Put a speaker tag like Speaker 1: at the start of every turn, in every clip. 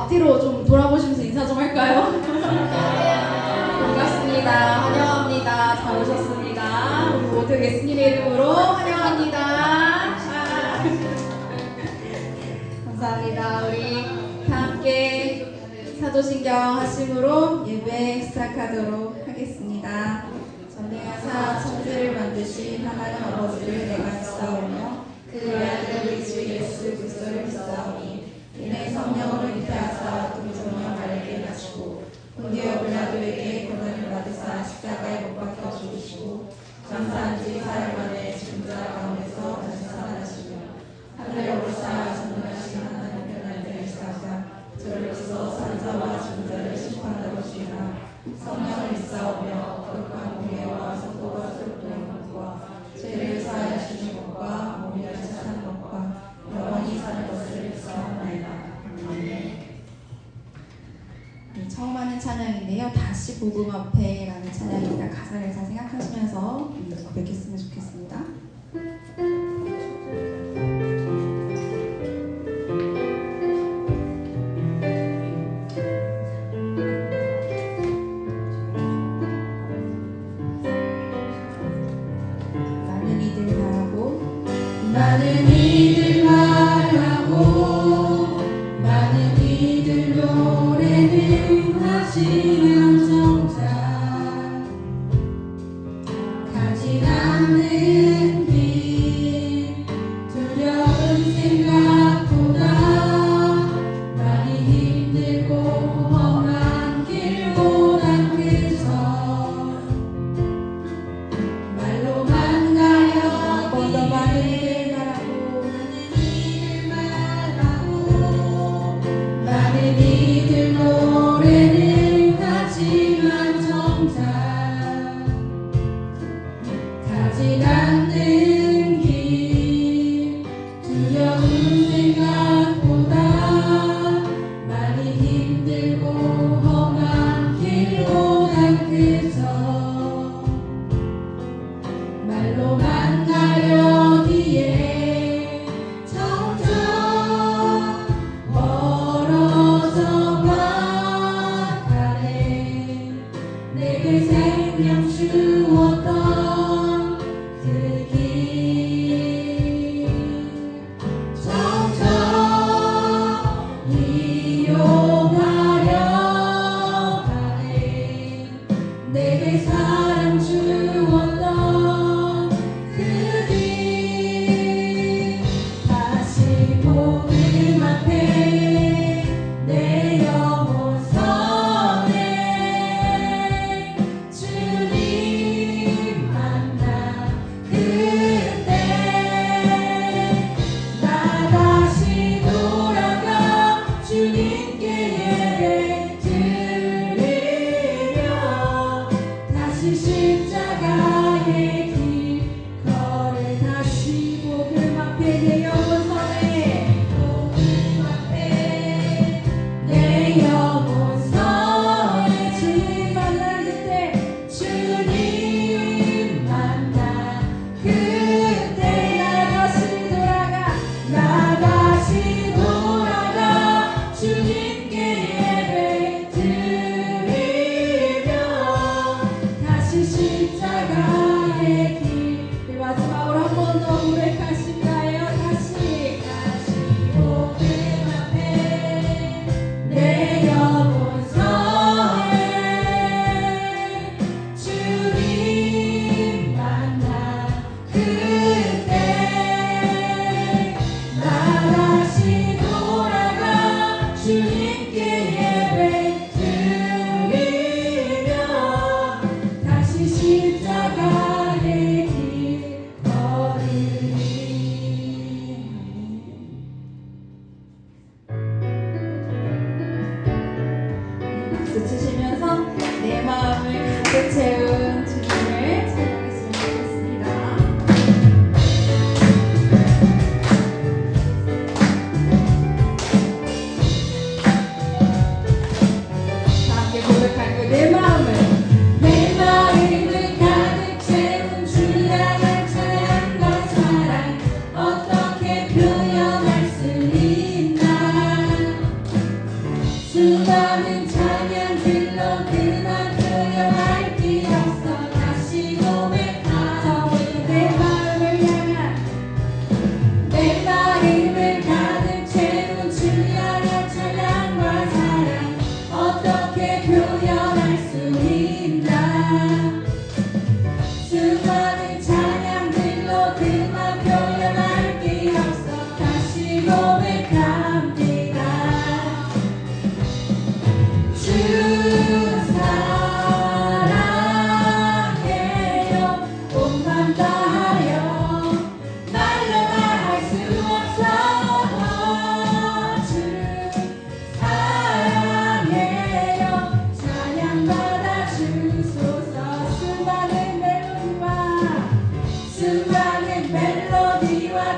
Speaker 1: 앞뒤로 좀 돌아보시면서 인사 좀 할까요? 반갑습니다. 환영합니다. 잘 오셨습니다. 우리 모두 예수님의 이름으로 환영합니다. 감사합니다. 우리 다 함께 사도신경 하심으로 예배 시작하도록 하겠습니다. 전능하사 천지를 만드신 하나님 아버지를 내가 믿사오며 그 아들 우리 주 예수 그리스도를 믿사오니 이내 성령으로 잉태하사 동정녀 마리아에게 나시고 본디오 빌라도에게 고난을 받으사 십자가에 못 박혀 죽으시고 장사한 지 사흘 만에 죽은 자 가운데서 다시 살아나시며 하늘에 오르사 전능하신 하나님 편한 자에 있사오사 저로서 산자와 죽은 자를 심판하시리라. 성령을 믿사오며 거룩한 공예와 성도가 소속된 것과 죄를 사하시는 것과 몸이 사는 것과 영원히 사는 것을 믿사옵나이다. 아멘. 처음 하는 찬양인데요. 다시 복음 앞에라는 찬양입니다. 가사를 잘 생각하시면서 고백했으면 좋겠습니다.
Speaker 2: 많은 이들 말하고 많은 이들 노래는 하시는 정작 가지 않는 길 두려운 생각보다 많이 힘들고 험한 길보단 그저 말로만 가요 보다 많은 많은 이들 노래는 하지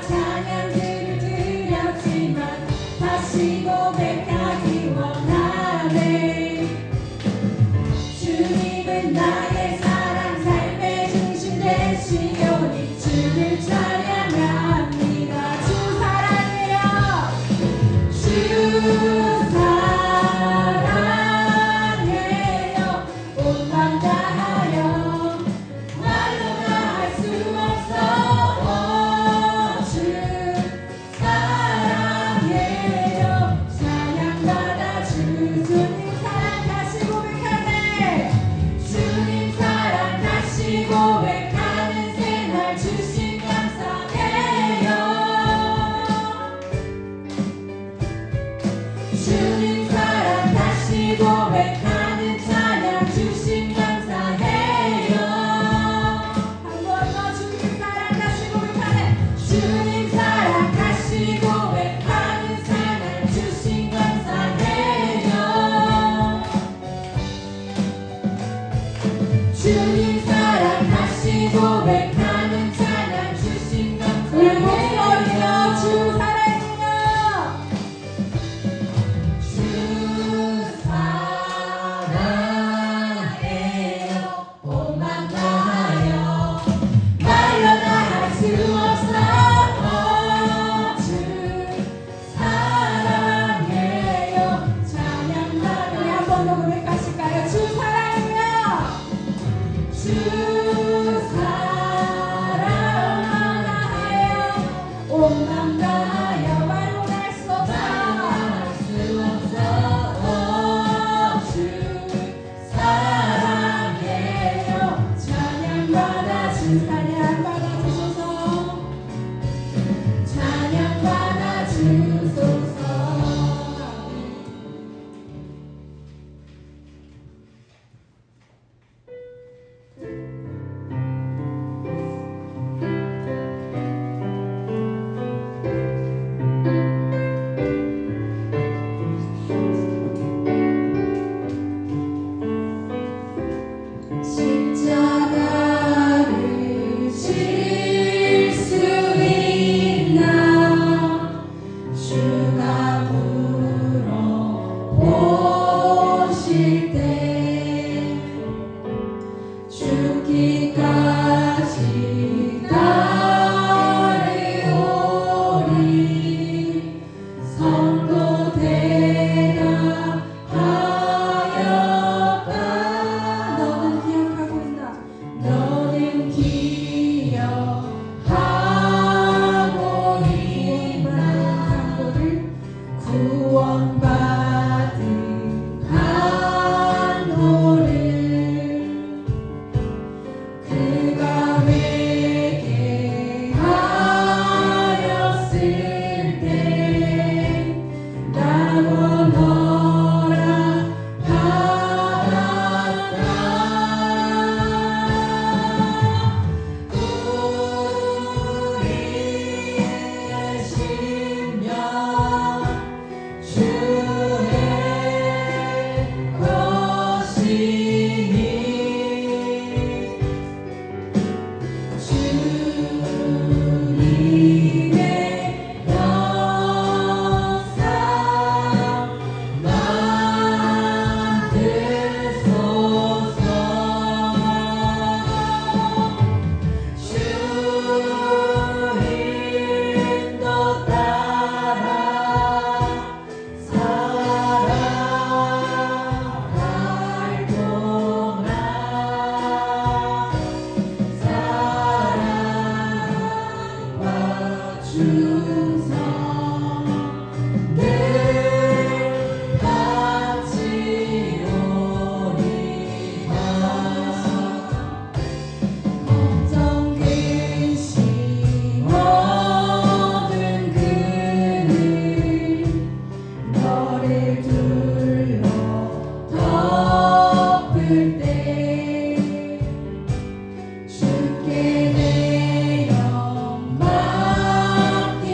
Speaker 2: 찬양들을 드렸지만 다시 고백하기 원하네. 주님은 나의 사랑 삶의 중심 되시오니 주를 찬양합니다. 주 사랑해요. 주 사랑해요. 온 맘 다하여 말로 다 할 수 없어. 주 사랑해요. 찬양받아 주 주님 사랑 다시 고백하네. 주님 사랑 다시 고백하는 새날 주심 감사해요. 주님 사랑 다시 고백하는 찬양 주심 감사해요. 한 번 더 주님 사랑 다시 고백하네. 주님 사랑 다시 고백하는 찬양 주심 감사해요. 주님 사랑 다시 고백하는 찬양 주심 감사해요. 우리 목소리로 주 사랑해요. 주 사랑해요. 온 맘 다하여 말로 다 할 수 없어. 주 사랑해요. 찬양받아 우리 한 번 더 고백하실까요? 주 사랑해요. 주 사랑하여 온 맘 다하여 말로 할 수 없어. 주 사랑해요. 찬양받아 주 찬양받아 주소서. 찬양받아 주소서. 십자가를 질 수 있나 주가 물어보실 때 죽기까지 따르오리. 성도 대답하였다. 너는 기억하고 있나? 너는 기억하고 있나? 구원받은 간도를 그가 회개하였을 때 나도 허락받았다. 우리의 심령 주의 것이니 주님의 영상 만드소서. 주 인도 따라 살아갈 동안 사랑과 충성 늘 같이 오리다. 걱정 근심 모든 그늘 너를 둘러 덮을 때 주께 내 영 맡기리.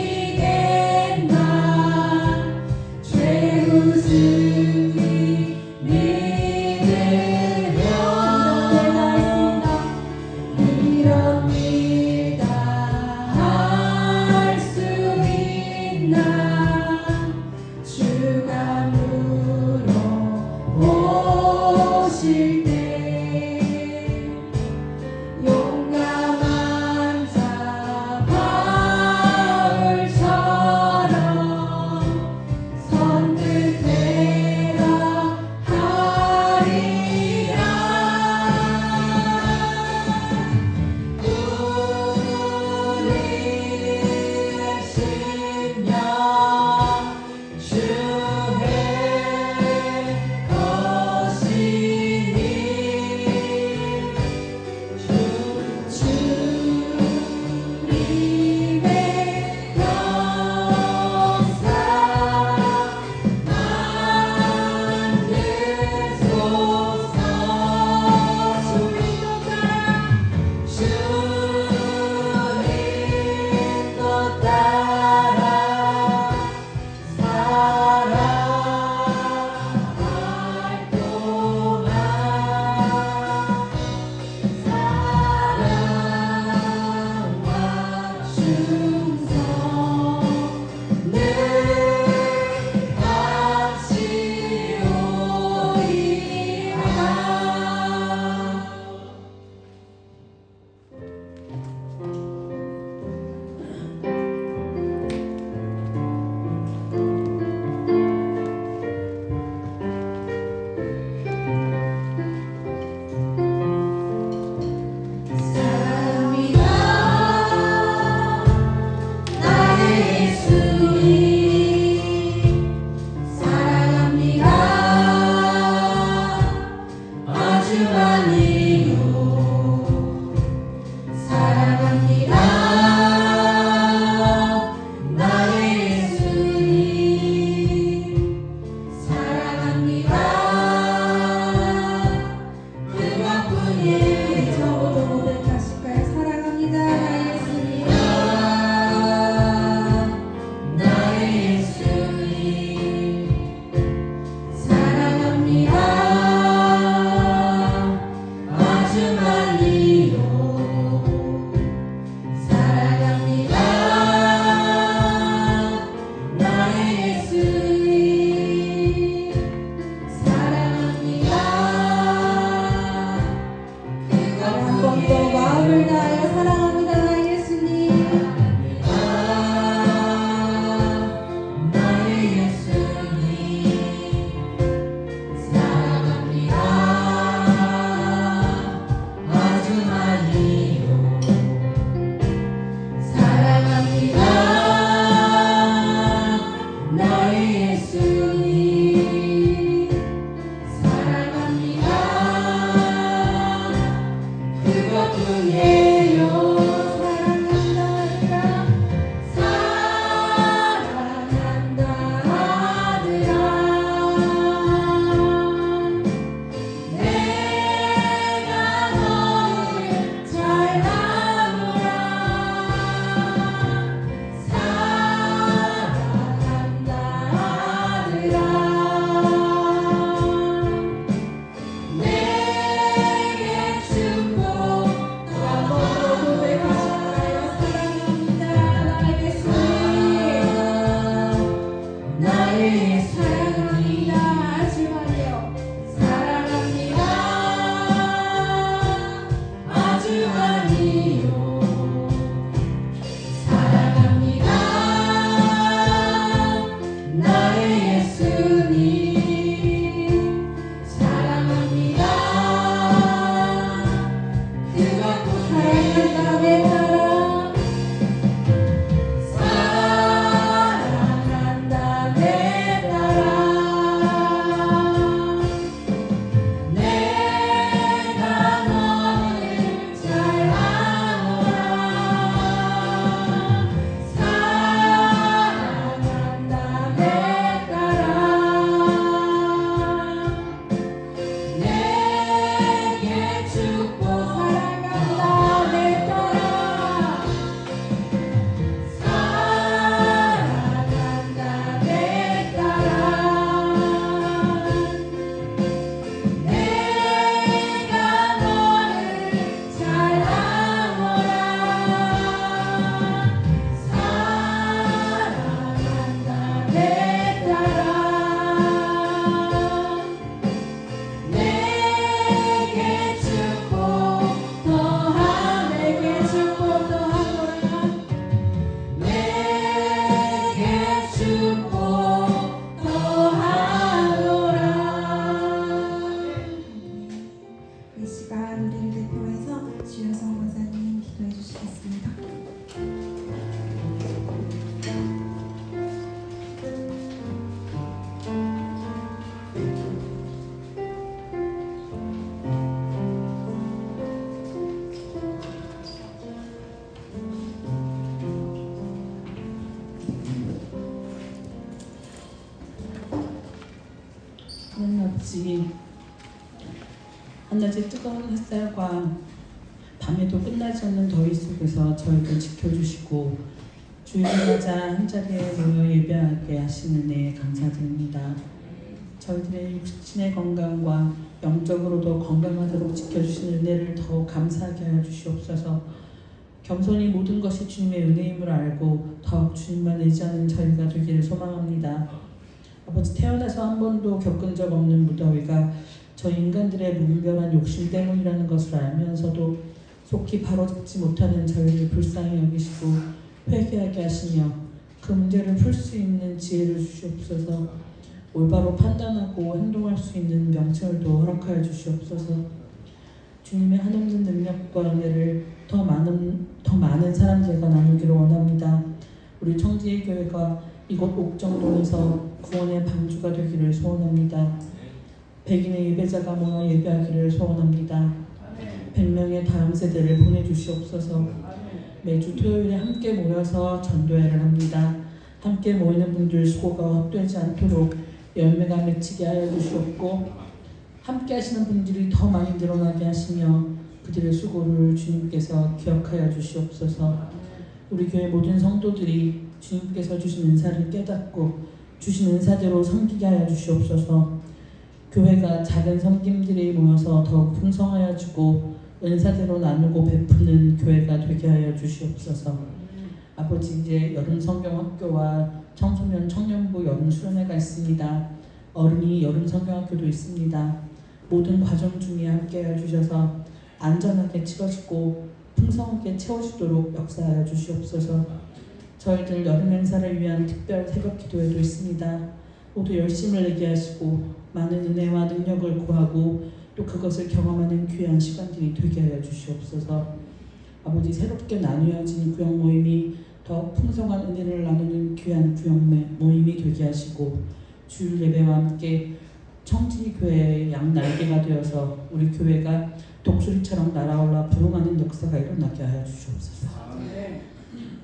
Speaker 3: 아버지, 한낮의 뜨거운 햇살과 밤에도 끝나지 않는 더위 속에서 저희를 지켜주시고 주일을 맞아 한자리에 모여 예배하게 하시는 은혜에 감사드립니다. 저희들의 육신의 건강과 영적으로도 건강하도록 지켜주시는 은혜를 더욱 감사하게 하여 주시옵소서. 겸손히 모든 것이 주님의 은혜임을 알고 더욱 주님만 의지하는 저희가 되기를 소망합니다. 아버지, 태어나서 한 번도 겪은 적 없는 무더위가 저 인간들의 무분별한 욕심 때문이라는 것을 알면서도 속히 바로잡지 못하는 저희를 불쌍히 여기시고 회개하게 하시며 그 문제를 풀 수 있는 지혜를 주시옵소서. 올바로 판단하고 행동할 수 있는 명철도 허락하여 주시옵소서. 주님의 한없는 능력과 은혜를 더 많은 사람들과 나누기를 원합니다. 우리 청지의 교회가 이곳 옥정동에서 구원의 방주가 되기를 소원합니다. 100인의 예배자가 모여 예배하기를 소원합니다. 100명의 다음 세대를 보내주시옵소서. 매주 토요일에 함께 모여서 전도회를 합니다. 함께 모이는 분들 수고가 헛되지 않도록 열매가 맺히게 하여 주시옵고, 함께 하시는 분들이 더 많이 늘어나게 하시며 그들의 수고를 주님께서 기억하여 주시옵소서. 우리 교회 모든 성도들이 주님께서 주신 은사를 깨닫고 주신 은사대로 섬기게 하여 주시옵소서. 교회가 작은 섬김들이 모여서 더욱 풍성하여지고 은사대로 나누고 베푸는 교회가 되게 하여 주시옵소서. 아버지, 이제 여름 성경학교와 청소년 청년부 여름 수련회가 있습니다. 어른이 여름 성경학교도 있습니다. 모든 과정 중에 함께해 주셔서 안전하게 치러지고 풍성하게 채워지도록 역사하여 주시옵소서. 저희들 여름 행사를 위한 특별 새벽 기도회도 있습니다. 모두 열심을 내게 하시고 많은 은혜와 능력을 구하고 또 그것을 경험하는 귀한 시간들이 되게 하여 주시옵소서. 아버지, 새롭게 나누어진 구역 모임이 더 풍성한 은혜를 나누는 귀한 구역 모임이 되게 하시고 주일 예배와 함께 청지교회의 양날개가 되어서 우리 교회가 독수리처럼 날아올라 부흥하는 역사가 일어나게 하여 주시옵소서.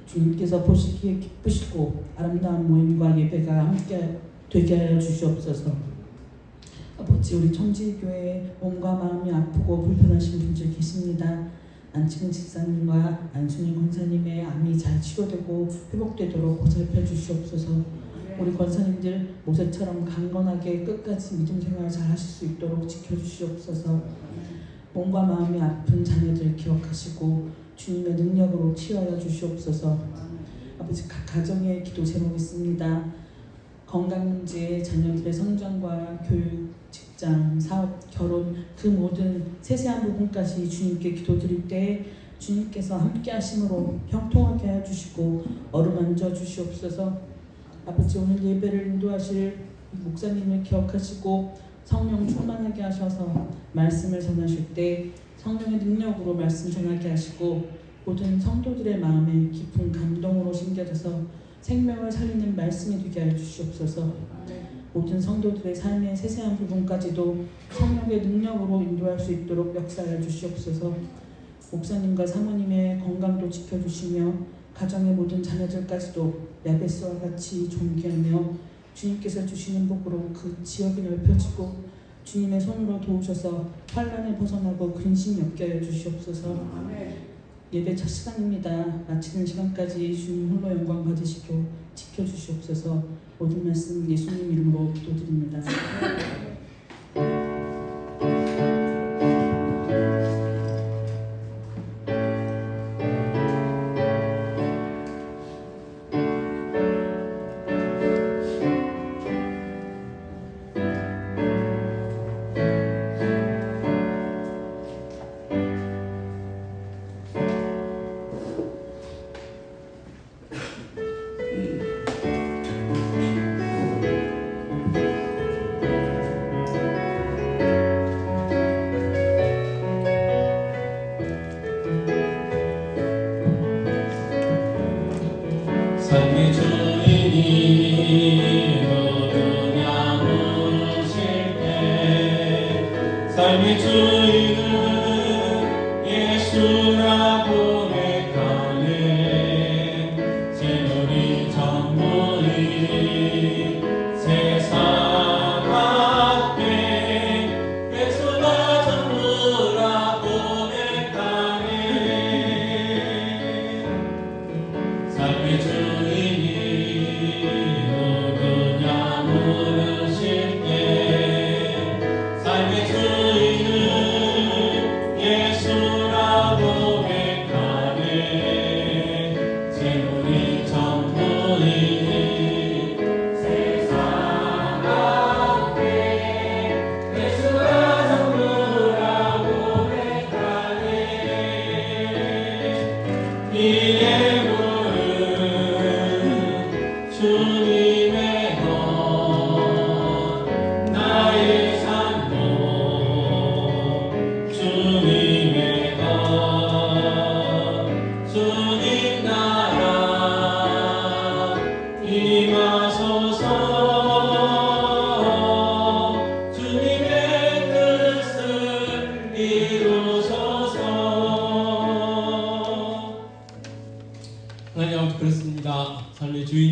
Speaker 3: 주님께서 보시기에 기쁘시고 아름다운 모임과 예배가 함께 되게 하여 주시옵소서. 아버지, 우리 청지교회에 몸과 마음이 아프고 불편하신 분들 계십니다. 안치근 집사님과 안순희 권사님의 암이 잘 치료되고 회복되도록 보살펴 주시옵소서. 우리 권사님들 모세처럼 강건하게 끝까지 믿음 생활을 잘 하실 수 있도록 지켜주시옵소서. 몸과 마음이 아픈 자녀들 기억하시고 주님의 능력으로 치유하여 주시옵소서. 아버지, 각 가정의 기도 제목 있습니다. 건강 문제, 자녀들의 성장과 교육, 직장, 사업, 결혼, 그 모든 세세한 부분까지 주님께 기도드릴 때 주님께서 함께 하심으로 형통하게 해주시고 어루만져 주시옵소서. 아버지, 오늘 예배를 인도하실 목사님을 기억하시고 성령 충만하게 하셔서 말씀을 전하실 때 성령의 능력으로 말씀 전하게 하시고 모든 성도들의 마음에 깊은 감동으로 심겨져서 생명을 살리는 말씀이 되게 하여 주시옵소서. 모든 성도들의 삶의 세세한 부분까지도 성령의 능력으로 인도할 수 있도록 역사하여 주시옵소서. 목사님과 사모님의 건강도 지켜주시며 가정의 모든 자녀들까지도 야베스와 같이 존귀하며 주님께서 주시는 복으로 그 지역이 넓혀지고 주님의 손으로 도우셔서 환난을 벗어나고 근심이 없게 하여 주시옵소서. 예배 첫 시간입니다. 마치는 시간까지 주님 홀로 영광 받으시고 지켜주시옵소서. 모든 말씀 예수님 이름으로 기도드립니다.
Speaker 4: 삶의 주인이 모든 양을 쉴때 삶의 주인은 예수라고 고백하네. 진우리 전부이 세상 앞에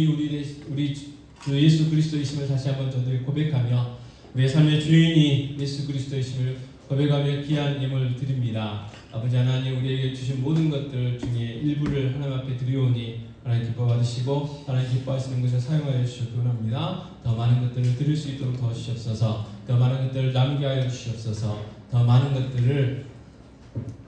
Speaker 4: 우리 주 예수 그리스도이심을 다시 한번 저들이 고백하며 우리의 삶의 주인이 예수 그리스도이심을 고백하며 귀한 예물 드립니다. 아버지 하나님, 우리에게 주신 모든 것들 중에 일부를 하나님 앞에 드리오니 하나님 기뻐 받으시고 하나님 기뻐하시는 것을 사용하여 주시기 원합니다. 더 많은 것들을 드릴 수 있도록 도와주시옵소서. 더 많은 것들을 나누게 하여 주시옵소서. 더 많은 것들을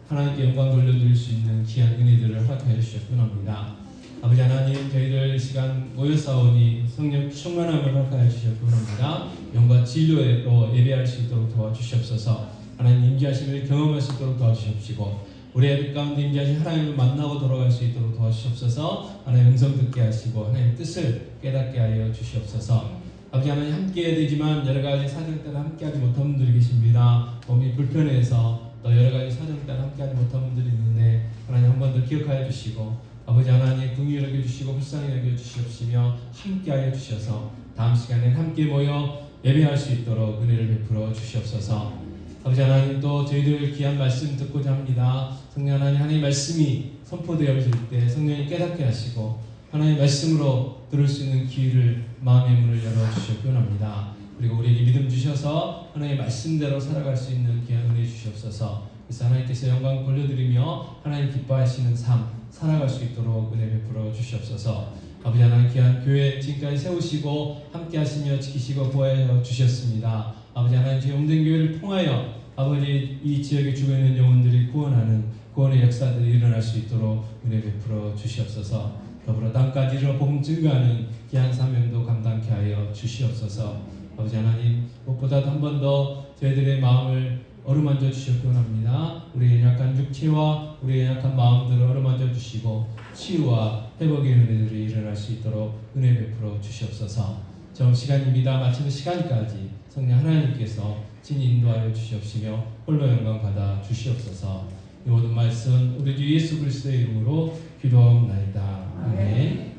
Speaker 4: 하나님께 영광 돌려드릴 수 있는 귀한 은혜들을 허락하여 주시기 원합니다. 아버지 하나님, 저희들 이 시간 모여싸우니 성령 충만함을 허락하여 주시기 원합니다. 영과 진료로 예배할 수 있도록 도와주시옵소서. 하나님 임재하심을 경험할 수 있도록 도와주시옵시고 우리의 가운데 임재하신 하나님을 만나고 돌아갈 수 있도록 도와주시옵소서. 하나님 음성 듣게 하시고 하나님 뜻을 깨닫게 하여 주시옵소서. 아버지 하나님, 함께해야 되지만 여러 가지 사정 때문에 함께하지 못한 분들이 계십니다. 몸이 불편해서 또 여러 가지 사정 때문에 함께하지 못한 분들이 있는데 하나님 한 번 더 기억하여 주시고 아버지 하나님 긍휼히 여겨주시고 불쌍히 여겨주시옵시며 함께하여 주셔서 다음 시간에 함께 모여 예배할 수 있도록 은혜를 베풀어 주시옵소서. 아버지 하나님, 또 저희들 귀한 말씀 듣고자 합니다. 성령 하나님, 하나님 말씀이 선포되어질 때 성령이 깨닫게 하시고 하나님 말씀으로 들을 수 있는 귀를 마음의 문을 열어주시기 원합니다. 그리고 우리에게 믿음 주셔서 하나님의 말씀대로 살아갈 수 있는 귀한 은혜 주시옵소서. 그래서 하나님께서 영광 돌려드리며 하나님 기뻐하시는 삶 살아갈 수 있도록 은혜 베풀어 주시옵소서. 아버지 하나님, 귀한 교회 지금까지 세우시고 함께 하시며 지키시고 보호하여 주셨습니다. 아버지 하나님, 저희 용된 교회를 통하여 아버지 이 지역에 죽어있는 영혼들이 구원하는 구원의 역사들이 일어날 수 있도록 은혜 베풀어 주시옵소서. 더불어 땅까지 이르러 복음 증거하는 귀한 사명도 감당케 하여 주시옵소서. 아버지 하나님, 무엇보다도 한 번 더 저희들의 마음을 어루만져 주시기 원합니다. 우리의 연약한 육체와 우리의 연약한 마음들을 어루만져 주시고 치유와 회복의 은혜들이 일어날 수 있도록 은혜 베풀어 주시옵소서. 정 시간입니다. 마치는 시간까지 성령 하나님께서 친히 인도하여 주시옵시며 홀로 영광 받아 주시옵소서. 이 모든 말씀 우리 주 예수 그리스도의 이름으로 기도하옵나이다. 아멘.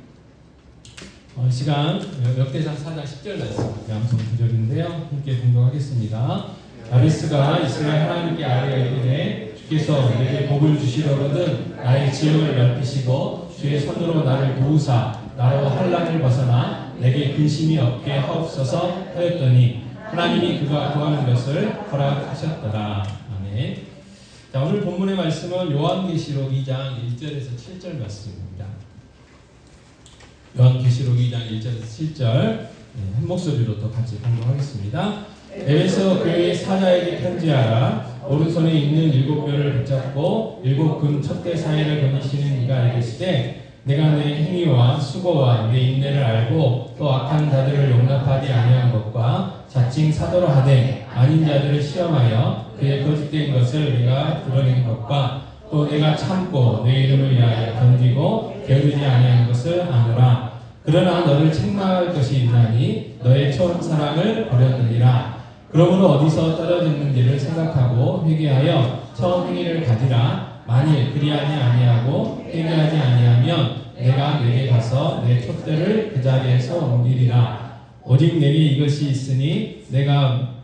Speaker 4: 시간 역대상 4장 10절 말씀 양성 구절인데요. 함께 공독하겠습니다. 다비스가 이스라엘 하나님께 아뢰이르되 주께서 내게 복을 주시려거든 나의 지역을 넓히시고 주의 손으로 나를 도우사 나로 환난을 벗어나 내게 근심이 없게 하옵소서 하였더니 하나님이 그가 구하는 것을 허락하셨더라. 아멘. 자, 오늘 본문의 말씀은 요한계시록 2장 1절에서 7절 말씀입니다. 요한계시록 2장 1절에서 7절 한 목소리로 또 같이 공독하겠습니다. 에베소 교회의 사자에게 편지하라. 오른손에 있는 7뼈를 붙잡고 7금 촛대 사이를 거니시는 이가 이르시되 내가 내 행위와 수고와 내 인내를 알고 또 악한 자들을 용납하지 아니한 것과 자칭 사도로 하되 아닌 자들을 시험하여 그의 거짓된 것을 내가 드러낸 것과 또 내가 참고 내 이름을 위하여 견디고 게으르지 아니한 것을 아노라. 그러나 너를 책망할 것이 있나니 너의 처음 사랑을 버렸느니라. 그러므로 어디서 떨어졌는지를 생각하고 회개하여 처음 행위를 가지라. 만일 그리하지 아니하고 회개하지 아니하면 내가 내게 가서 내 촛대를 그 자리에서 옮기리라. 오직 내게 이것이 있으니 내가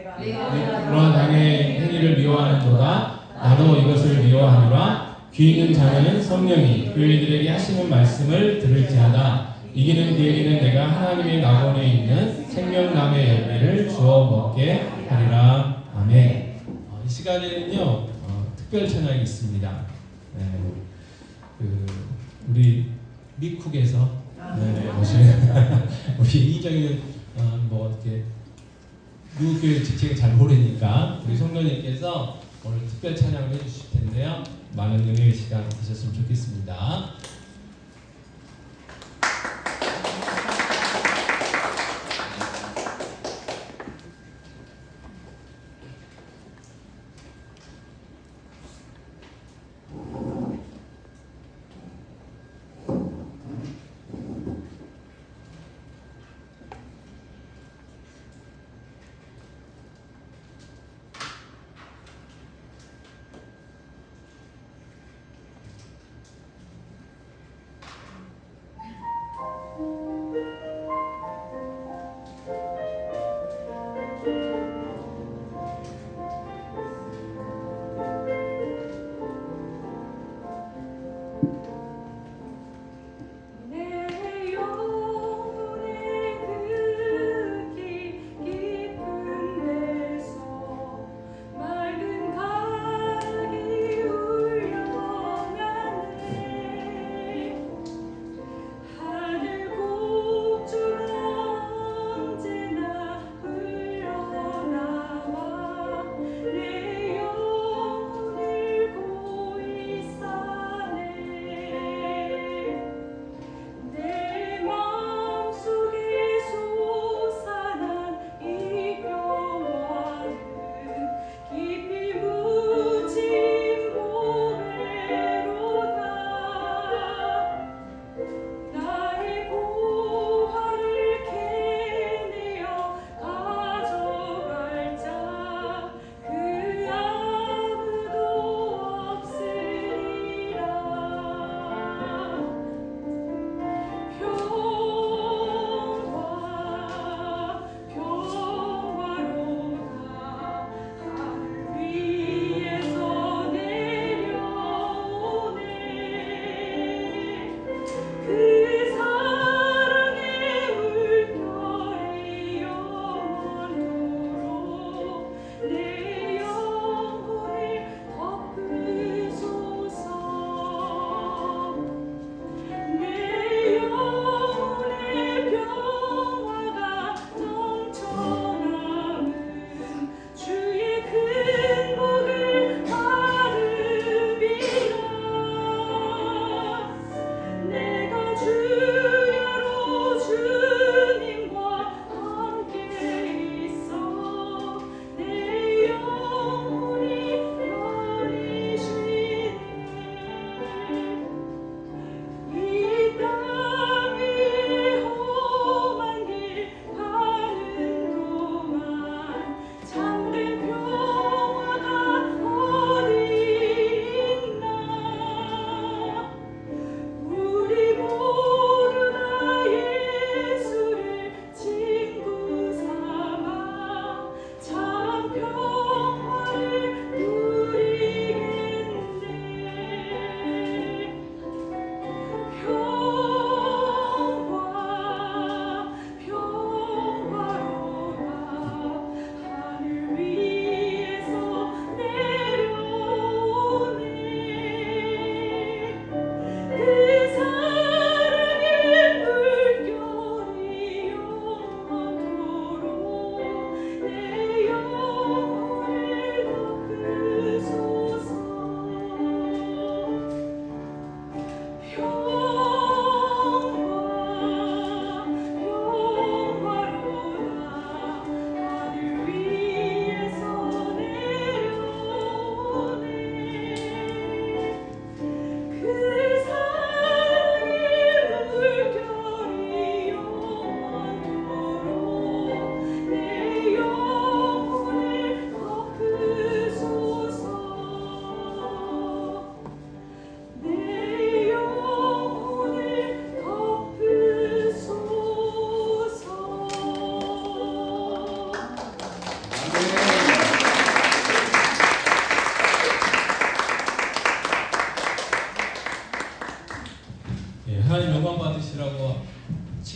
Speaker 4: 그런 당의 행위를 미워하는도다. 나도 이것을 미워하노라. 귀 있는 자는 성령이 교회들에게 하시는 말씀을 들을지어다. 이기는 그에게는 내가 하나님의 낙원에 있는 생명나무의 열매를 주어 먹게 하리라. 아멘. 이 시간에는요 특별 찬양이 있습니다. 우리 미쿡에서 오신 우리 이정현 뭐 이렇게 누구 교회 직책을 잘 모르니까 우리 성도님께서 오늘 특별 찬양을 해주실 텐데요. 많은 은혜의 시간 되셨으면 좋겠습니다.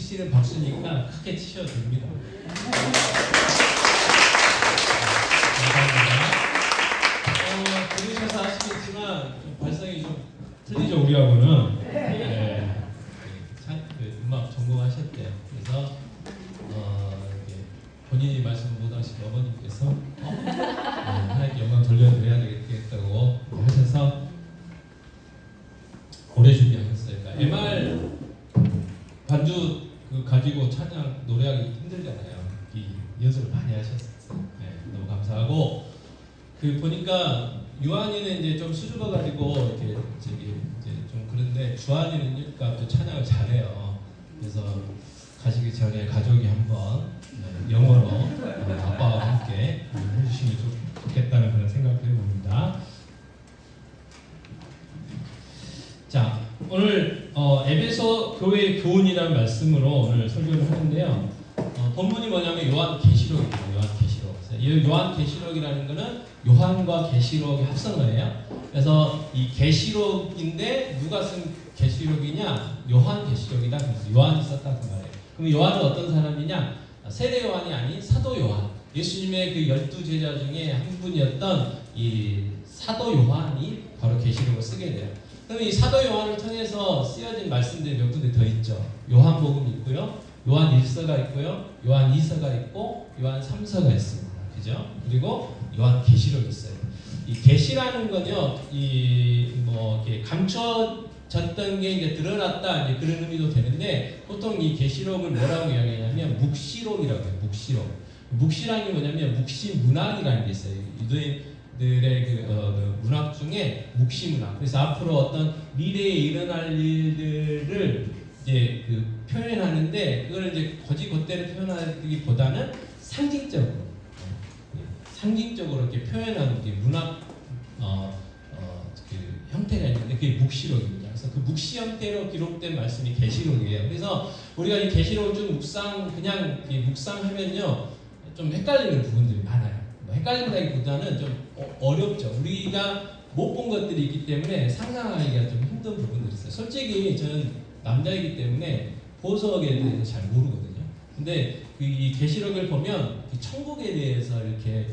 Speaker 4: 치는 박수니까 크게 치셔도 됩니다. 감사합니다. 들으셔서 아시겠지만 좀 발성이 좀 틀리죠, 우리하고는. 네. 그 음악 전공하셨대요. 그래서 이렇게 본인이 말씀 못하신 어머님께서 하나님께 영광 돌려드려야 되겠다고 하셔서 오래 준비하셨어요. 그러니까 MR 반주 그 가지고 찬양 노래하기 힘들잖아요. 이 연습을 많이 하셨어요. 네, 너무 감사하고 그 보니까 유한이는 이제 좀 수줍어 가지고 이렇게 저기 이제 좀 그런데 주한이는니까 또 찬양을 잘해요. 그래서 가시기 전에 가족이 한번 영어로 아빠와 함께 해주시면 좋겠다는 그런 생각을 해봅니다. 자, 오늘 에베소 교회의 교훈이라는 말씀으로 오늘 설교를 하는데요. 본문이 뭐냐면 요한계시록입니다. 요한계시록. 이 요한계시록이라는 것은 요한과 계시록의 합성어예요. 그래서 이 계시록인데 누가 쓴 계시록이냐? 요한계시록이다. 그래서 요한이 썼다고 말해요. 그럼 요한은 어떤 사람이냐? 세례 요한이 아닌 사도 요한. 예수님의 그 12제자 중에 한 분이었던 이 사도 요한이 바로 계시록을 쓰게 돼요. 그럼 이 사도 요한을 통해서 쓰여진 말씀들이 몇 군데 더 있죠. 요한복음이 있고요. 요한 1서가 있고요. 요한 2서가 있고 요한 3서가 있습니다. 그죠? 그리고 요한 계시록이 있어요. 이 계시라는 건요. 이뭐 이렇게 감춰졌던 게 이제 드러났다 이제 그런 의미도 되는데 보통 이 계시록을 뭐라고 이야기하냐면 묵시록이라고 해요. 묵시록. 묵시라는 게 뭐냐면 묵시 문학이라는 게 있어요. 유대인들의 그 문학 중에 묵시 문학. 그래서 앞으로 어떤 미래에 일어날 일들을 이제 그 표현하는데 그걸 이제 거짓god대로 표현하기보다는 상징적으로 이렇게 표현하는 게 문학 그 형태가 있는데 그게 묵시록입니다. 그래서 그 묵시 형태로 기록된 말씀이 계시록이에요. 그래서 우리가 이 계시록을 좀 그냥 묵상하면요 좀 헷갈리는 부분들이 많아요. 뭐 헷갈린다기보다는 좀 어렵죠. 우리가 못 본 것들이 있기 때문에 상상하기가 좀 힘든 부분들이 있어요. 솔직히 저는 남자이기 때문에 보석에 대해서 잘 모르거든요. 근데 이 계시록을 보면 이 천국에 대해서 이렇게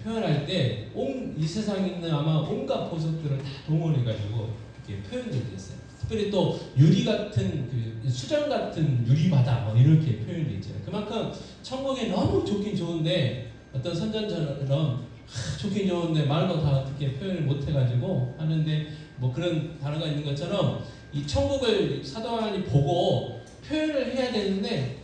Speaker 4: 표현할 때 이 세상에 있는 아마 온갖 보석들을 다 동원해가지고 이렇게 표현되어 있어요. 특별히 또 유리 같은 그 수정 같은 유리바다 뭐 이렇게 표현되어 있잖아요. 그만큼 천국에 너무 좋긴 좋은데 어떤 선전처럼 좋긴 좋은데 말로 다 어떻게 표현을 못 해가지고 하는데 뭐 그런 단어가 있는 것처럼 이 천국을 사도 요한이 보고 표현을 해야 되는데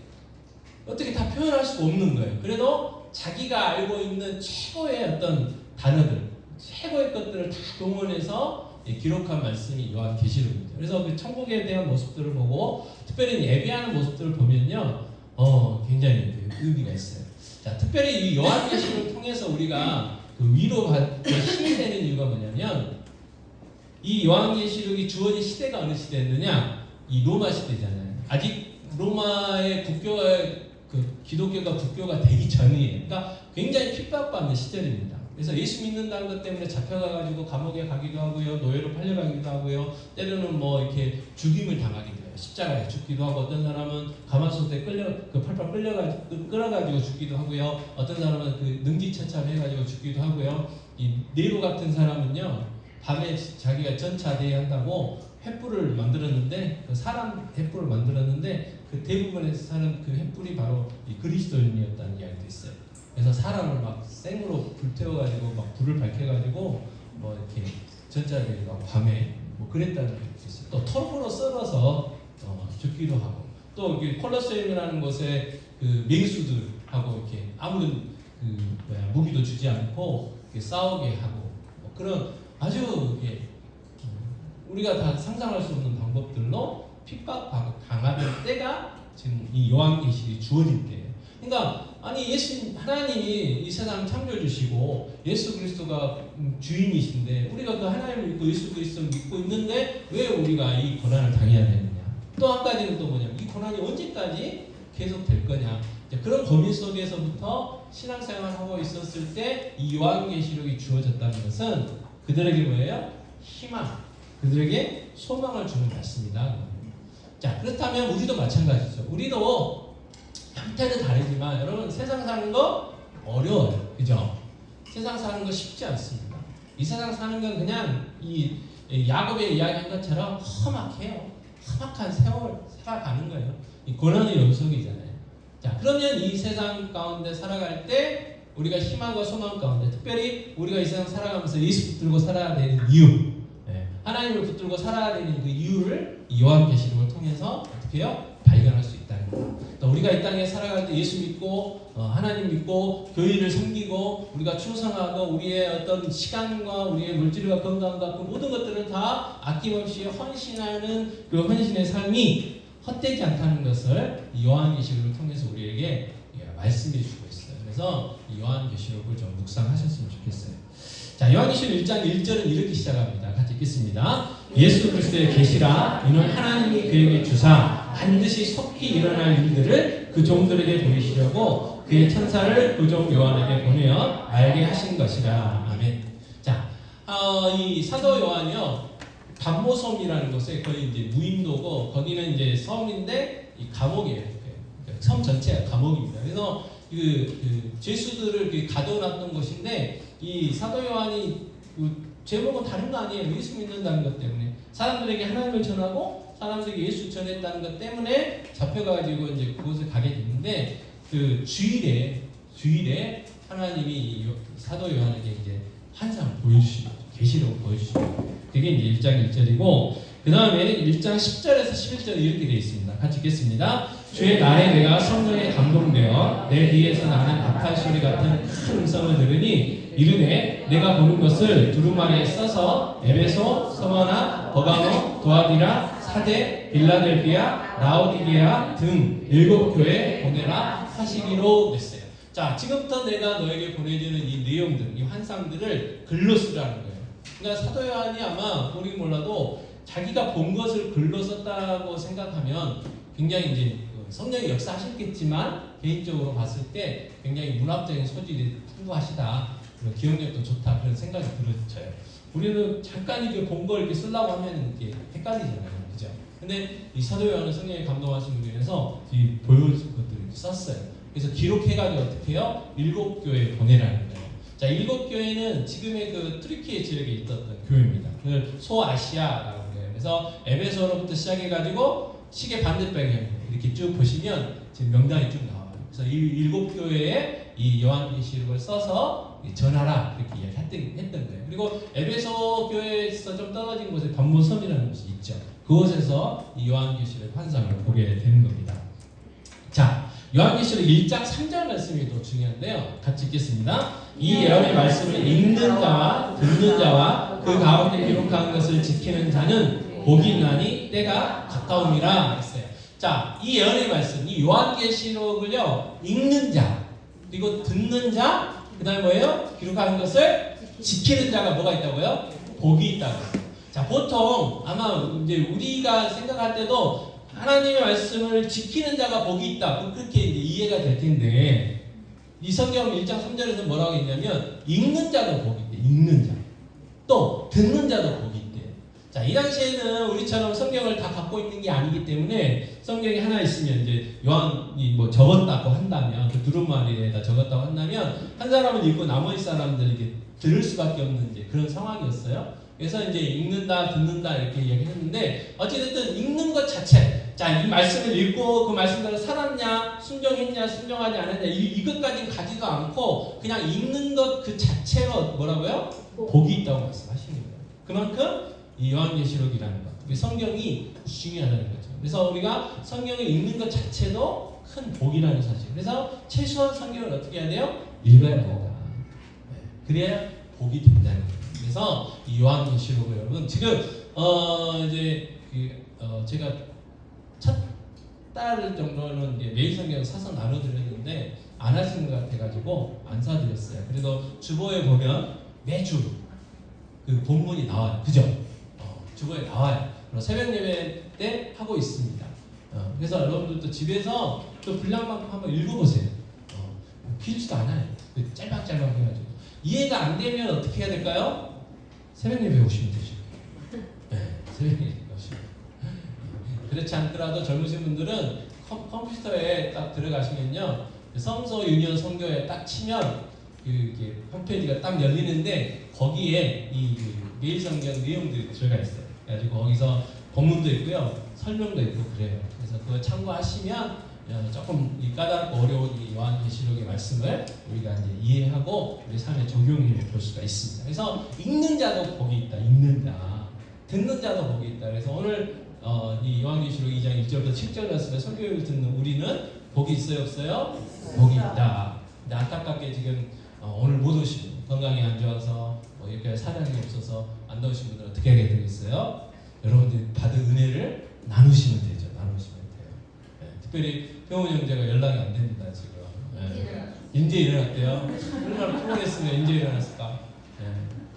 Speaker 4: 어떻게 다 표현할 수가 없는 거예요. 그래도 자기가 알고 있는 최고의 어떤 단어들, 최고의 것들을 다 동원해서 기록한 말씀이 요한계시록입니다. 그래서 그 천국에 대한 모습들을 보고 특별히 예배하는 모습들을 보면요, 굉장히 의미가 있어요. 자, 특별히 이 요한계시록을 통해서 우리가 그 위로받고 힘이 되는 이유가 뭐냐면 이 요한계시록이 주어진 시대가 어느 시대였느냐? 이 로마 시대잖아요. 아직 로마의 기독교가 국교가 되기 전이에요. 그러니까 굉장히 핍박받는 시절입니다. 그래서 예수 믿는다는 것 때문에 잡혀가가지고 감옥에 가기도 하고요, 노예로 팔려가기도 하고요, 때로는 뭐 이렇게 죽임을 당하기도 해요. 십자가에 죽기도 하고 어떤 사람은 가마솥에 팔팔 끌어가지고 죽기도 하고요, 어떤 사람은 그 능지처참해가지고 죽기도 하고요. 이 네로 같은 사람은요, 밤에 자기가 전차 대회한다고 횃불을 만들었는데 그 사람 횃불을 만들었는데 그 대부분의 사람 그 횃불이 바로 이 그리스도인이었다는 이야기도 있어요. 그래서 사람을 막 생으로 불태워가지고 막 불을 밝혀가지고 뭐 이렇게 전자들과 밤에 뭐 그랬다는 얘기도 있어요. 또 톱으로 썰어서 죽기도 하고 또 콜로세움이라는 곳에 그 맹수들하고 이렇게 아무런 무기도 주지 않고 싸우게 하고 뭐 그런 아주 우리가 다 상상할 수 없는 방법들로 핍박하고 당하던 때가 지금 이 요한계시록이 주어진 때예요. 그러니까 아니 하나님이 이 세상을 창조해 주시고 예수 그리스도가 주인이신데 우리가 그 하나님을 믿고 예수 그리스도를 믿고 있는데 왜 우리가 이 고난을 당해야 되느냐? 또 한 가지는 또 뭐냐면 이 고난이 언제까지 계속 될 거냐? 그런 고민 속에서부터 신앙생활을 하고 있었을 때 이 요한계시록이 주어졌다는 것은 그들에게 뭐예요? 희망, 그들에게 소망을 주는 말씀이다. 자, 그렇다면 우리도 마찬가지죠. 우리도 형태는 다르지만 여러분 세상 사는 거 어려워요. 그죠? 세상 사는 거 쉽지 않습니다. 이 세상 사는 건 그냥 이 야곱의 이야기한 것처럼 험악해요. 험악한 세월 살아가는 거예요. 이 고난의 연속이잖아요. 자, 그러면 이 세상 가운데 살아갈 때 우리가 희망과 소망 가운데 특별히 우리가 이 세상 살아가면서 예수 붙들고 살아야 되는 이유, 하나님을 붙들고 살아야 되는 그 이유를 요한계시록을 통해서 어떻게 해요? 발견할 수 있다는 거예요. 또 우리가 이 땅에 살아갈 때 예수 믿고 하나님 믿고 교회를 섬기고 우리가 충성하고 우리의 어떤 시간과 우리의 물질과 건강과 그 모든 것들을 다 아낌없이 헌신하는 그 헌신의 삶이 헛되지 않다는 것을 이 요한계시록을 통해서 우리에게 말씀해 주고 있어요. 그래서 이 요한계시록을 좀 묵상하셨으면 좋겠어요. 자, 요한계시록 1장 1절은 이렇게 시작합니다. 같이 읽겠습니다. 예수 그리스도의 계시라 이는 하나님이 그에게 주사 반드시 속히 일어날 일들을 그 종들에게 보이시려고 그의 천사를 그 종 요한에게 보내어 알게 하신 것이라. 아멘. 자, 이 사도 요한이요 담모섬이라는 곳에 거의 이제 무인도고 거기는 이제 섬인데 이 감옥이에요. 섬 전체가 감옥입니다. 그래서 그 죄수들을 가둬놨던 곳인데 이 사도 요한이 그 제목은 다른 거 아니에요. 예수 믿는다는 것 때문에 사람들에게 하나님을 전하고 사람들에게 예수 전했다는 것 때문에 잡혀가지고 이제 그곳을 가게 됐는데 그 주일에 하나님이 사도 요한에게 이제 환상을 보여주시고 계시록을 보여주시고 그게 이제 1장 1절이고 그 다음에 1장 10절에서 11절 이렇게 되어 있습니다. 같이 읽겠습니다. 주의 날에 내가 성령에 감동되어 내 뒤에서 나는 악한 소리 같은 큰 음성을 들으니 이르되 내가 보는 것을 두루마리에 써서 에베소, 서머나, 버가모, 도아디라, 사데, 빌라델비아, 라오디게아 등 7교회에 보내라 하시기로 했어요. 자, 지금부터 내가 너에게 보내주는 이 내용들, 이 환상들을 글로 쓰라는 거예요. 그러니까 사도 요한이 아마 모르긴 몰라도 자기가 본 것을 글로 썼다고 생각하면 굉장히 이제 성령이 역사하셨겠지만 개인적으로 봤을 때 굉장히 문학적인 소질이 풍부하시다. 기억력도 좋다. 그런 생각이 들어져요. 우리는 잠깐 이렇게 본 걸 이렇게 쓰려고 하면 이게 헷갈리잖아요. 그죠? 근데 이 사도 요한은 성령이 감동하신 분에서 이 보여준 것들을 썼어요. 그래서 기록해가지고 어떻게 해요? 7교회에 보내라는 거예요. 자, 7교회는 지금의 그 트리키에 지역에 있었던 교회입니다. 그걸 소아시아라고 해요. 그래서 에베소로부터 시작해가지고 시계 반대방향 이렇게 쭉 보시면 지금 명단이 쭉 나와요. 그래서 이 7교회에 이 요한계시록을 써서 전하라 이렇게 했던 거예요. 그리고 에베소 교회에서 좀 떨어진 곳에 담모섬이라는 곳이 있죠. 그곳에서 이 요한계시록 환상을 보게 되는 겁니다. 자, 요한계시록 1장 3절 말씀이 또 중요한데요. 같이 읽겠습니다. 이 예언의 말씀을 읽는 자와 듣는 자와 그 가운데 기록한 것을 지키는 자는 복이 있나니 때가 가까움이라 했어요. 자, 이 예언의 말씀, 이 요한계시록을요 읽는 자, 그리고 듣는 자, 그 다음에 뭐예요? 기록하는 것을 지키는 자가 뭐가 있다고요? 복이 있다고. 자, 보통 아마 이제 우리가 생각할 때도 하나님의 말씀을 지키는 자가 복이 있다. 그렇게 이제 이해가 될 텐데 이 성경 1장 3절에서 뭐라고 했냐면 읽는 자도 복이 있대. 읽는 자. 또 듣는 자도 복이 있대. 자, 이 당시에는 우리처럼 성경을 다 갖고 있는 게 아니기 때문에 성경이 하나 있으면 이제 요한이 뭐 적었다고 한다면 그 두루마리에다 적었다고 한다면 한 사람은 읽고 나머지 사람들에게 들을 수밖에 없는 이제 그런 상황이었어요. 그래서 이제 읽는다, 듣는다 이렇게 이야기했는데 어찌됐든 읽는 것 자체, 자, 이 말씀을 읽고 그 말씀대로 살았냐, 순종했냐, 순종하지 않았냐 이것까지는 가지도 않고 그냥 읽는 것 그 자체로 뭐라고요? 복이 있다고 말씀하시는 거예요. 그만큼 이 요한계시록이라는 것, 우리 성경이 중요하다는 거죠. 그래서 우리가 성경을 읽는 것 자체도 큰 복이라는 사실. 그래서 최소한 성경을 어떻게 해야 돼요? 읽어야 된다. 그래야 복이 된다는 거예요. 그래서 이 요한계시록을 여러분 지금 이제 제가 첫 달 정도는 이제 매일 성경 사서 나눠드렸는데 안 하시는 것 같아가지고 안 사드렸어요. 그래도 주보에 보면 매주 그 본문이 나와요. 그죠? 주보에 나와요. 새벽 예배 때 하고 있습니다. 그래서 여러분들도 집에서 또 분량만큼 한번 읽어보세요. 길지도 않아요. 짤막짤막 해가지고 이해가 안 되면 어떻게 해야 될까요? 새벽 예배 오시면 되죠. 네, 새벽 예배 오시면. 그렇지 않더라도 젊으신 분들은 컴퓨터에 딱 들어가시면요, 성서 유년 성교에 딱 치면 이게 홈페이지가 딱 열리는데 거기에 이 매일 성경 내용들이 들어가 있어요. 그래가지고 거기서 본문도 있고요, 설명도 있고 그래요. 그래서 그거 참고하시면 조금 이 까다롭고 어려운 이 요한계시록의 말씀을 우리가 이제 이해하고 우리 삶에 적용해 볼 수가 있습니다. 그래서 읽는 자도 복이 있다, 읽는 자, 듣는 자도 복이 있다. 그래서 오늘 이 요한계시록 2장 1절부터 7절 말씀에 설교를 듣는 우리는 복이 있어요, 없어요? 복이 있다. 근데 안타깝게 지금 오늘 못 오신 분, 건강이 안 좋아서 이렇게 사장이 없어서 안 나오신 분들 어떻게 하게 되겠어요? 여러분들이 받은 은혜를 나누시면 되죠. 나누시면 돼요. 특별히 병원 형제가 연락이 안 됩니다 지금. 인제 일어났대요. 얼마나 피곤했으면 인제 일어났을까.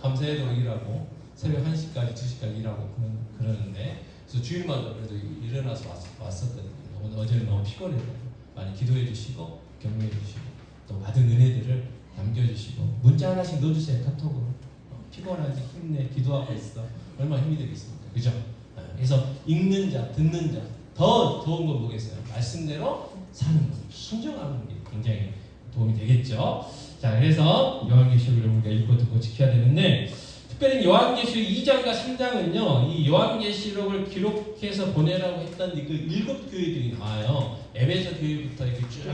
Speaker 4: 밤새도록 일하고 새벽 1시까지 2시까지 일하고 그러는데, 그래서 주일마다 그래도 일어나서 왔었거든요. 오늘 어제는 너무 피곤해서 많이 기도해 주시고 격려해 주시고 또 받은 은혜들을 남겨주시고 문자 하나씩 넣어주세요. 카톡으로. 피곤하지, 힘내, 기도하고 있어. 얼마나 힘이 되겠습니까, 그죠? 그래서 읽는 자, 듣는 자, 더 좋은 건 뭐겠어요? 말씀대로 사는 것, 순종하는 게 굉장히 도움이 되겠죠. 자, 그래서 요한계시록을 우리가 읽고 듣고 지켜야 되는데, 특별히 요한계시록 2장과 3장은요, 이 요한계시록을 기록해서 보내라고 했던 그 7 교회들이 나와요. 에베소 교회부터 이렇게 쭉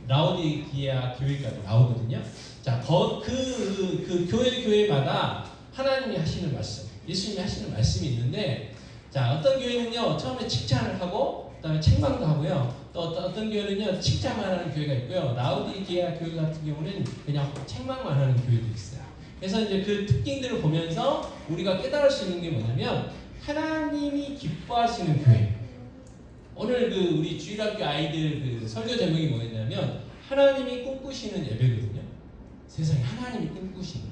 Speaker 4: 라오디게아 교회까지 나오거든요. 자, 그 교회마다 하나님이 하시는 말씀, 예수님이 하시는 말씀이 있는데, 자, 어떤 교회는요 처음에 칭찬을 하고 그다음에 책망도 하고요. 또 어떤 교회는요 칭찬만 하는 교회가 있고요. 라오디게아 교회 같은 경우는 그냥 책망만 하는 교회도 있어요. 그래서 이제 그 특징들을 보면서 우리가 깨달을 수 있는 게 뭐냐면, 하나님이 기뻐하시는 교회. 오늘 그 우리 주일학교 아이들 그 설교 제목이 뭐였냐면, 하나님이 꿈꾸시는 예배거든요. 세상에 하나님이 꿈꾸시는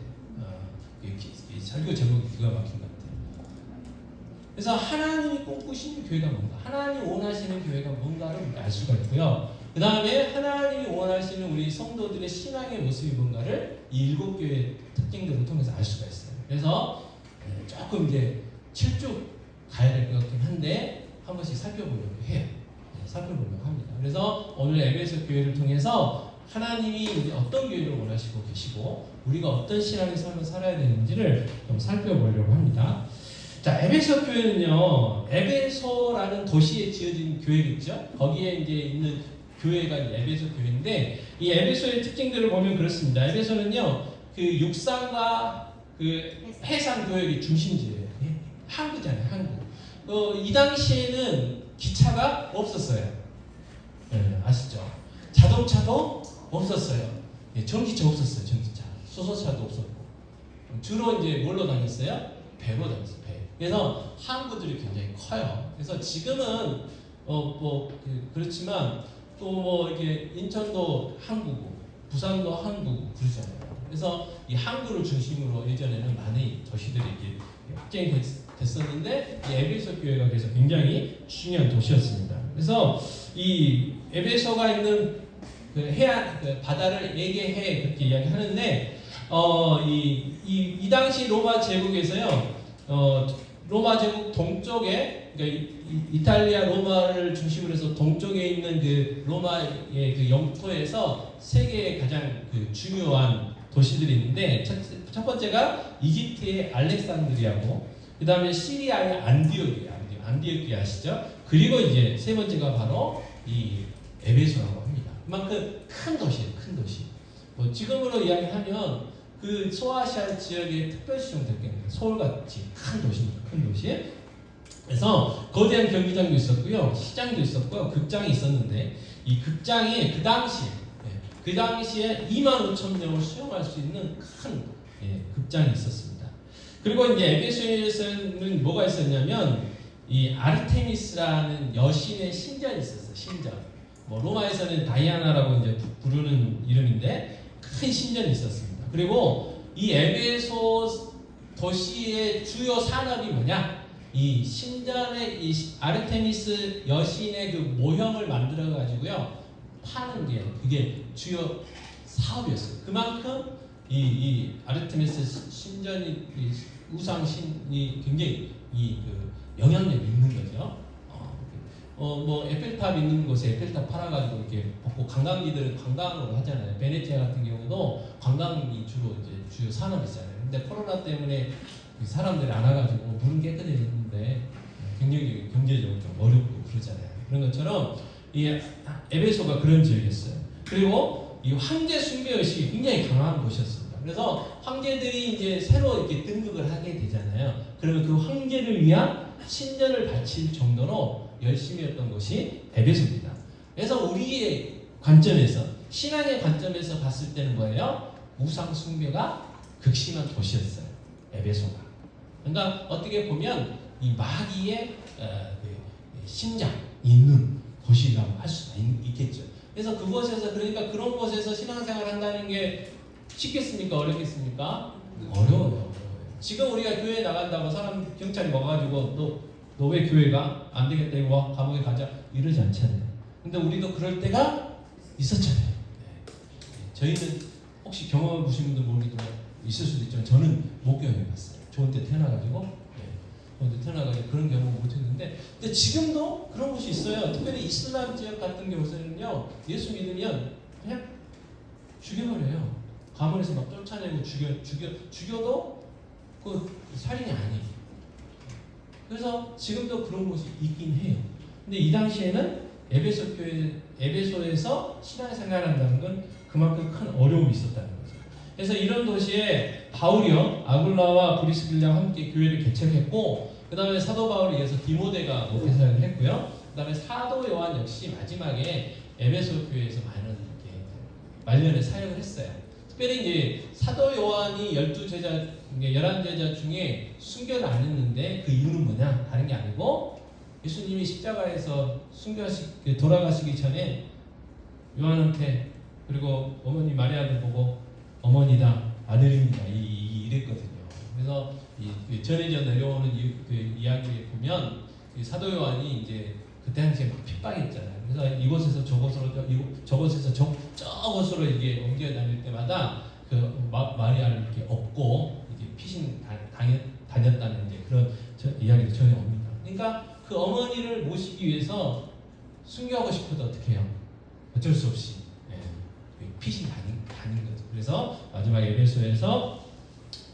Speaker 4: 이 설교 제목이 기가 막힌 것 같아요. 그래서 하나님이 꿈꾸시는 교회가 뭔가, 하나님이 원하시는 교회가 뭔가를 우리가 알 수가 있고요. 그 다음에 하나님이 원하시는 우리 성도들의 신앙의 모습이 뭔가를 이 7교회의 특징들을 통해서 알 수가 있어요. 그래서 조금 이제 7쭉 가야 될 것 같긴 한데 한 번씩 살펴보려고 해요. 살펴보려고 합니다. 그래서 오늘 에베소 교회를 통해서 하나님이 어떤 교회를 원하시고 계시고 우리가 어떤 신앙의 삶을 살아야 되는지를 좀 살펴보려고 합니다. 자, 에베소 교회는요, 에베소라는 도시에 지어진 교회겠죠. 거기에 이제 있는 교회가 에베소 교회인데, 이 에베소의 특징들을 보면 그렇습니다. 에베소는요, 그 육상과 그 해상 교역의 중심지예요. 항구잖아요, 항구. 이 당시에는 기차가 없었어요. 아시죠? 자동차도 없었어요. 전기차 없었어요, 전기차. 수소차도 없었고. 주로 이제 뭘로 다녔어요? 배로 다녔어요, 배. 그래서 항구들이 굉장히 커요. 그래서 지금은 그렇지만 또 이게 인천도 항구고 부산도 항구고 그러잖아요. 그래서 이 항구를 중심으로 예전에는 많은 도시들이 이렇게 확장이 됐었는데, 이 에베소 교회가 그래서 굉장히 중요한 도시였습니다. 그래서 이 에베소가 있는 그 해안, 그 바다를 얘기해 그렇게 이야기하는데, 이 당시 로마 제국에서요, 로마 제국 동쪽에, 그러니까 이탈리아 로마를 중심으로 해서 동쪽에 있는 그 로마의 그 영토에서 세계의 가장 그 중요한 도시들이 있는데, 첫 번째가 이집트의 알렉산드리아고, 그 다음에 시리아의 안디오키아 아시죠? 그리고 이제 세 번째가 바로 이 에베소라고 합니다. 그만큼 큰 도시예요, 큰 도시. 지금으로 이야기하면 그 소아시아 지역의 특별시정 됐겠네요. 서울같이 큰 도시입니다. 큰 도시. 그래서 거대한 경기장도 있었고요, 시장도 있었고요, 극장이 있었는데, 이 극장이 그 당시에 25,000명을 수용할 수 있는 큰 극장이 있었습니다. 그리고 이제 에베소에서는 뭐가 있었냐면, 이 아르테미스라는 여신의 신전이 있었어요. 신전. 로마에서는 다이아나라고 이제 부르는 이름인데, 큰 신전이 있었습니다. 그리고 이 에베소 도시의 주요 산업이 뭐냐? 이 신전의 이 아르테미스 여신의 그 모형을 만들어 가지고요 파는 게 그게 주요 사업이었어요. 그만큼 이 아르테미스 신전이 우상 신이 굉장히 그 영향력이 있는 거죠. 뭐 에펠탑 있는 곳에 에펠탑 팔아가지고 이렇게 벗고 관광지들은 관광으로 하잖아요. 베네치아 같은 경우도 관광이 주요 산업이잖아요. 근데 코로나 때문에 사람들이 안 와가지고 물은 깨끗해졌는데 굉장히 경제적으로 좀 어렵고 그러잖아요. 그런 것처럼 이 에베소가 그런 지역이었어요. 그리고 이 황제 숭배 의식이 굉장히 강한 곳이었습니다. 그래서 황제들이 이제 새로 이렇게 등극을 하게 되잖아요. 그러면 그 황제를 위한 신전을 바칠 정도로 열심히 했던 곳이 에베소입니다. 그래서 우리의 관점에서, 신앙의 관점에서 봤을 때는 뭐예요? 우상 숭배가 극심한 도시였어요. 에베소가. 그러니까 어떻게 보면 이 마귀의 심장 있는 곳이라고 할 수가 있겠죠. 그래서 그곳에서, 그러니까 그런 곳에서 신앙생활 한다는 게 쉽겠습니까? 어렵겠습니까? 어려워요. 지금 우리가 교회에 나간다고 사람 경찰이 와가지고 너 왜 교회가 안 되겠다 이거 와 감옥에 가자 이러지 않잖아요. 근데 우리도 그럴 때가 있었잖아요. 네. 저희는 혹시 경험해 보신 분들 모르겠지만 있을 수도 있지만 저는 못 경험해봤어요. 좋은 때 태어나가지고 그런 경험을 못했는데, 근데 지금도 그런 곳이 있어요. 특별히 이슬람 지역 같은 경우에는요, 예수 믿으면 그냥 죽여버려요. 가문에서 막 쫓아내고 죽여도 그 살인이 아니에요. 그래서 지금도 그런 곳이 있긴 해요. 근데 이 당시에는 에베소에서 신앙생활한다는 건 그만큼 큰 어려움이 있었다는 거죠. 그래서 이런 도시에 바울이요, 아굴라와 브리스길라와 함께 교회를 개척했고, 그 다음에 사도 바울에 의해서 디모데가 목회사를 했고요. 그 다음에 사도 요한 역시 마지막에 에베소 교회에서 많은 이렇게 말년에 사역을 했어요. 특별히 이제 사도 요한이 11제자 중에 순교를 안 했는데 그 이유는 뭐냐? 다른 게 아니고 예수님이 십자가에서 돌아가시기 전에 요한한테, 그리고 어머니 마리아를 보고 어머니다, 아들입니다 이랬거든요. 그래서 전해져 내려오는 이야기에 보면 사도 요한이 이제 그때 당시에 막 핍박했잖아요. 그래서 이곳에서 저곳으로 저곳으로 이게 옮겨 다닐 때마다 그 마리아를 이렇게 업고 이제 피신 다녔다는 이제 그런 이야기도 전해옵니다. 그러니까 그 어머니를 모시기 위해서 순교하고 싶어도 어떻게 해요? 어쩔 수 없이 피신 다닌 거죠. 그래서 마지막에 에베소에서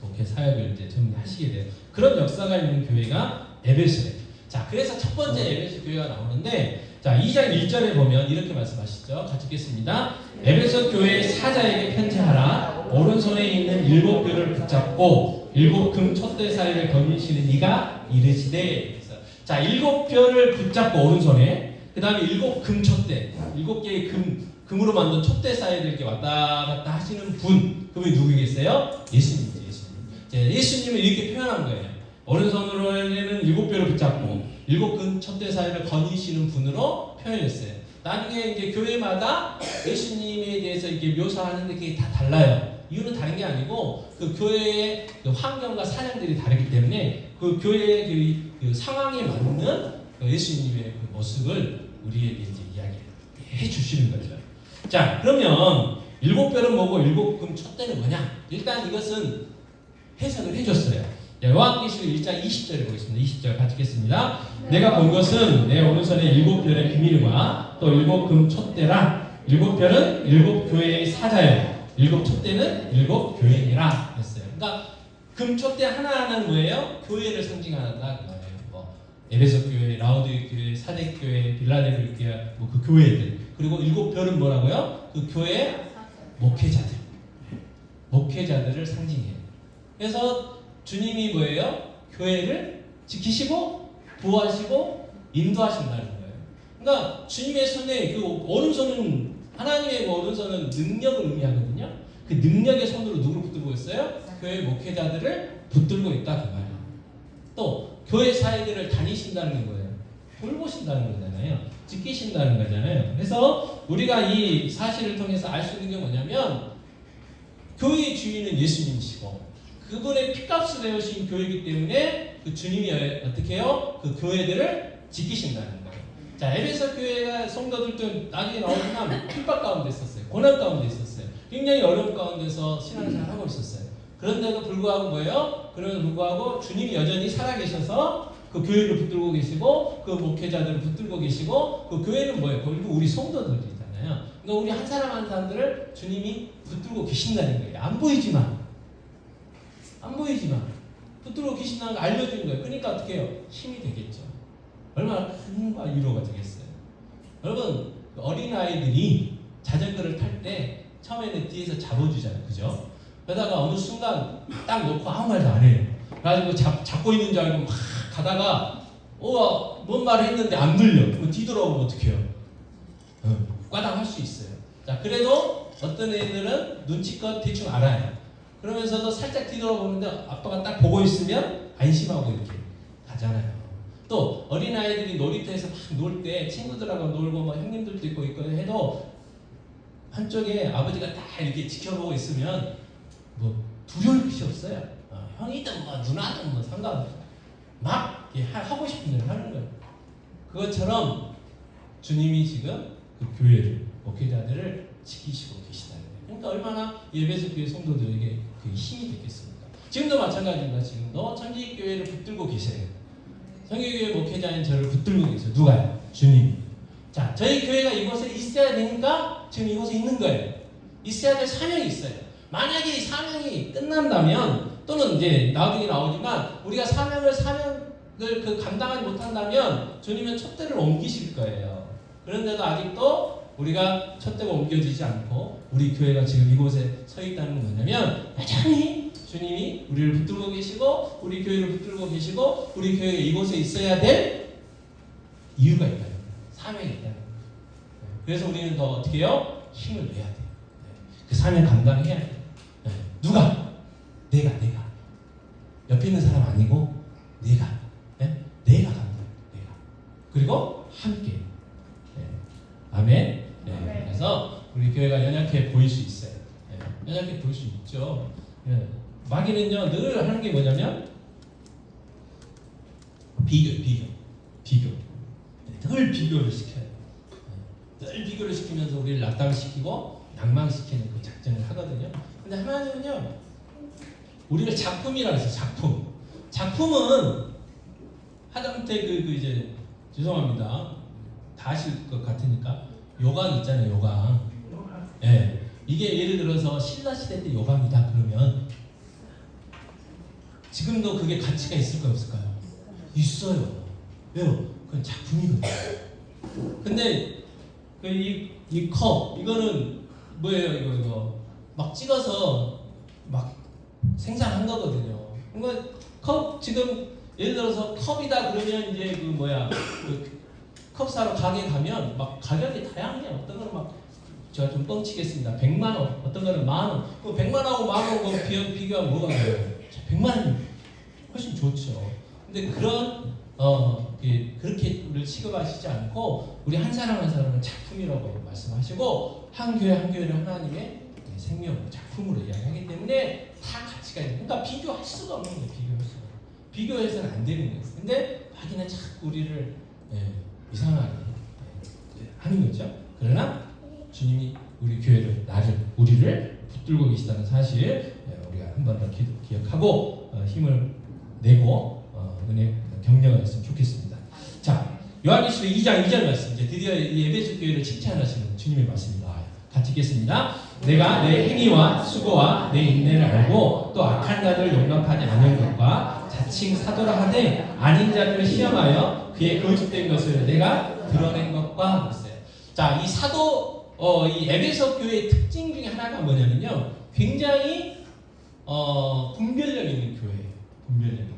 Speaker 4: 이렇게 사역을 이제 정리하시게 돼요. 그런 역사가 있는 교회가 에베소예요. 자, 그래서 첫 번째 에베소 교회가 나오는데, 자, 2장 1절에 보면 이렇게 말씀하시죠. 같이 읽겠습니다. 에베소 교회 사자에게 편지하라. 오른손에 있는 7뼈를 붙잡고 7금 촛대 사이를 거니시는 이가 이르시되. 자, 7뼈를 붙잡고 오른손에, 그 다음에 7금 촛대, 7개의 금으로 만든 촛대 사이를 이렇게 왔다 갔다 하시는 분, 그분이 누구겠어요? 예수님이죠. 예수님을 이렇게 표현한 거예요. 오른손으로는 7뼈를 붙잡고 7금 촛대 사이를 거니시는 분으로 표현했어요. 나중에 이제 교회마다 예수님에 대해서 이렇게 묘사하는데 그게 다 달라요. 이유는 다른 게 아니고 그 교회의 그 환경과 사냥들이 다르기 때문에 그 교회의 그 상황에 맞는 예수님의 그 모습을 우리에게 이제 이야기해 주시는 거죠. 자, 그러면 7뼈는 뭐고 7금 촛대는 뭐냐? 일단 이것은 해석을 해줬어요. 요한계시록 1장 20절에 보겠습니다. 20절 같이 읽겠습니다. 내가 본 것은 내 오른손에 7별의 비밀과 또 7금 촛대라. 7별은 7교회의 사자요, 7촛대는 7교회니라 했어요. 그러니까 금 촛대 하나하나는 뭐예요? 교회를 상징한다 그 말이에요. 뭐 에베소 교회, 라우디게 교회, 사대 교회, 빌라델비아 교회, 뭐 그 교회들. 그리고 7별은 뭐라고요? 그 교회 목회자들을 상징해요. 그래서 주님이 뭐예요? 교회를 지키시고 보호하시고 인도하신다는 거예요. 그러니까 주님의 손에 그 오른손은, 하나님의 오른손은 능력을 의미하거든요. 그 능력의 손으로 누구를 붙들고 있어요? 교회 목회자들을 붙들고 있다 그 말이에요. 또 교회 사회들을 다니신다는 게 뭐예요? 돌보신다는 거잖아요. 지키신다는 거잖아요. 그래서 우리가 이 사실을 통해서 알 수 있는 게 뭐냐면, 교회의 주인은 예수님이시고 그분의 피값을 내오신 교회이기 때문에 그 주님이 어떻게 해요? 그 교회들을 지키신다는 거예요. 자, 에베소 교회가 성도들도 나중에 나오지만 핍박 가운데 있었어요. 고난 가운데 있었어요. 굉장히 어려운 가운데서 신앙생활을 하고 있었어요. 그런데도 불구하고 뭐예요? 그럼에도 불구하고 주님이 여전히 살아계셔서 그 교회를 붙들고 계시고 그 목회자들을 붙들고 계시고 그 교회는 뭐예요? 결국 우리 성도들이잖아요. 그러니까 우리 한 사람 한 사람들을 주님이 붙들고 계신다는 거예요. 안 보이지만 붙들고 계신다는 걸 알려주는 거예요. 그러니까 어떻게 해요? 힘이 되겠죠. 얼마나 큰 힘과 위로가 되겠어요. 여러분 어린아이들이 자전거를 탈 때 처음에는 뒤에서 잡아주잖아요. 그죠? 그러다가 어느 순간 딱 놓고 아무 말도 안 해요. 그래가지고 잡고 있는 줄 알고 막 가다가 뭔 말을 했는데 안 들려. 그럼 뒤돌아오면 어떡해요? 꽈당할 수 있어요. 자, 그래도 어떤 애들은 눈치껏 대충 알아요. 그러면서도 살짝 뒤돌아보는데 아빠가 딱 보고 있으면 안심하고 이렇게 가잖아요. 또 어린아이들이 놀이터에서 막 놀 때 친구들하고 놀고 뭐 형님들도 있고 해도 한쪽에 아버지가 딱 이렇게 지켜보고 있으면 뭐 두려울 필요 없어요. 형이든 뭐 누나든 뭐 상관없어요. 막 하고 싶은 일을 하는 거예요. 그것처럼 주님이 지금 그 교회를, 목회자들을 지키시고 계시다. 그러니까 얼마나 에베소 교회 성도들에게 그 힘이 되겠습니까? 지금도 마찬가지입니다. 지금도 천지교회를 붙들고 계세요. 성교교회 목회자인 저를 붙들고 계세요. 누가요? 주님. 자, 저희 교회가 이곳에 있어야 되니까 지금 이곳에 있는 거예요. 있어야 될 사명이 있어요. 만약에 이 사명이 끝난다면 또는 이제 나중에 나오지만 우리가 사명을 그 감당하지 못한다면 주님은 촛대를 옮기실 거예요. 그런데도 아직도 우리가 촛대가 옮겨지지 않고 우리 교회가 지금 이곳에 서 있다는 건 뭐냐면 여전히 주님이 우리를 붙들고 계시고 우리 교회를 붙들고 계시고 우리 교회가 이곳에 있어야 될 이유가 있다는 거예요. 사명이 있다는 거예요. 그래서 우리는 더 어떻게 해요? 힘을 내야 돼요. 그 사명 감당해야 돼요. 누가? 내가 옆에 있는 사람 아니고 내가 감당해. 내가. 그리고 함께. 아멘. 그래서 우리 교회가 연약해 보일 수 있어요. 연약해 보일 수 있죠. 마귀는요 늘 하는 게 뭐냐면 비교. 늘 비교를 시켜요. 늘 비교를 시키면서 우리를 낙담시키고 낭망시키는 그 작전을 하거든요. 근데 하나님은요 우리를 작품이라고 해서 작품은 하다못해 이제 죄송합니다. 다 아실 것 같으니까 요강 있잖아요. 요강. 이게 예를 들어서 신라 시대 때 요강이다 그러면 지금도 그게 가치가 있을까요 없을까요? 있어요. 왜요? 그건 작품이거든요. 근데 이 컵 이거는 뭐예요? 이거 막 찍어서 막 생산한 거거든요. 그러니까 컵 지금 예를 들어서 컵이다 그러면 이제 컵 사러 가게 가면 막 가격이 다양해요. 어떤 거는 막 제가 좀 뻥치겠습니다. 100만 원, 어떤 거는 만 원. 그 100만하고 만 원 비교하면 뭐가 돼요? 100만 원이 훨씬 좋죠. 근데 그렇게를 취급하시지 않고 우리 한 사람 한 사람은 작품이라고 말씀하시고 한 교회를 하나님의 생명 작품으로 이야기하기 때문에 다 가치가 있는. 그러니까 비교할 수가 없는 거예요. 비교해서는 안 되는 거예요. 근데 마귀는 자꾸 우리를 이상하게 하는 거죠. 그러나 주님이 우리 교회를 우리를 붙들고 계시다는 사실 우리가 한 번 더 기억하고 힘을 내고 은혜 격려가 됐으면 좋겠습니다. 자, 요한계시록 2장 2절 말씀 이제 드디어 이 에베소 교회를 칭찬하시는 주님의 말씀입니다. 같이 읽겠습니다. 내가 내 행위와 수고와 내 인내를 알고 또 악한 자들을 용납하지 않은 것과 자칭 사도라 하되 아닌 자들을 시험하여 그의 거짓된 것을 내가 드러낸 것과 있어요. 자, 이 이 에베소 교회의 특징 중에 하나가 뭐냐면요, 굉장히 분별력 있는 교회예요. 분별력 있는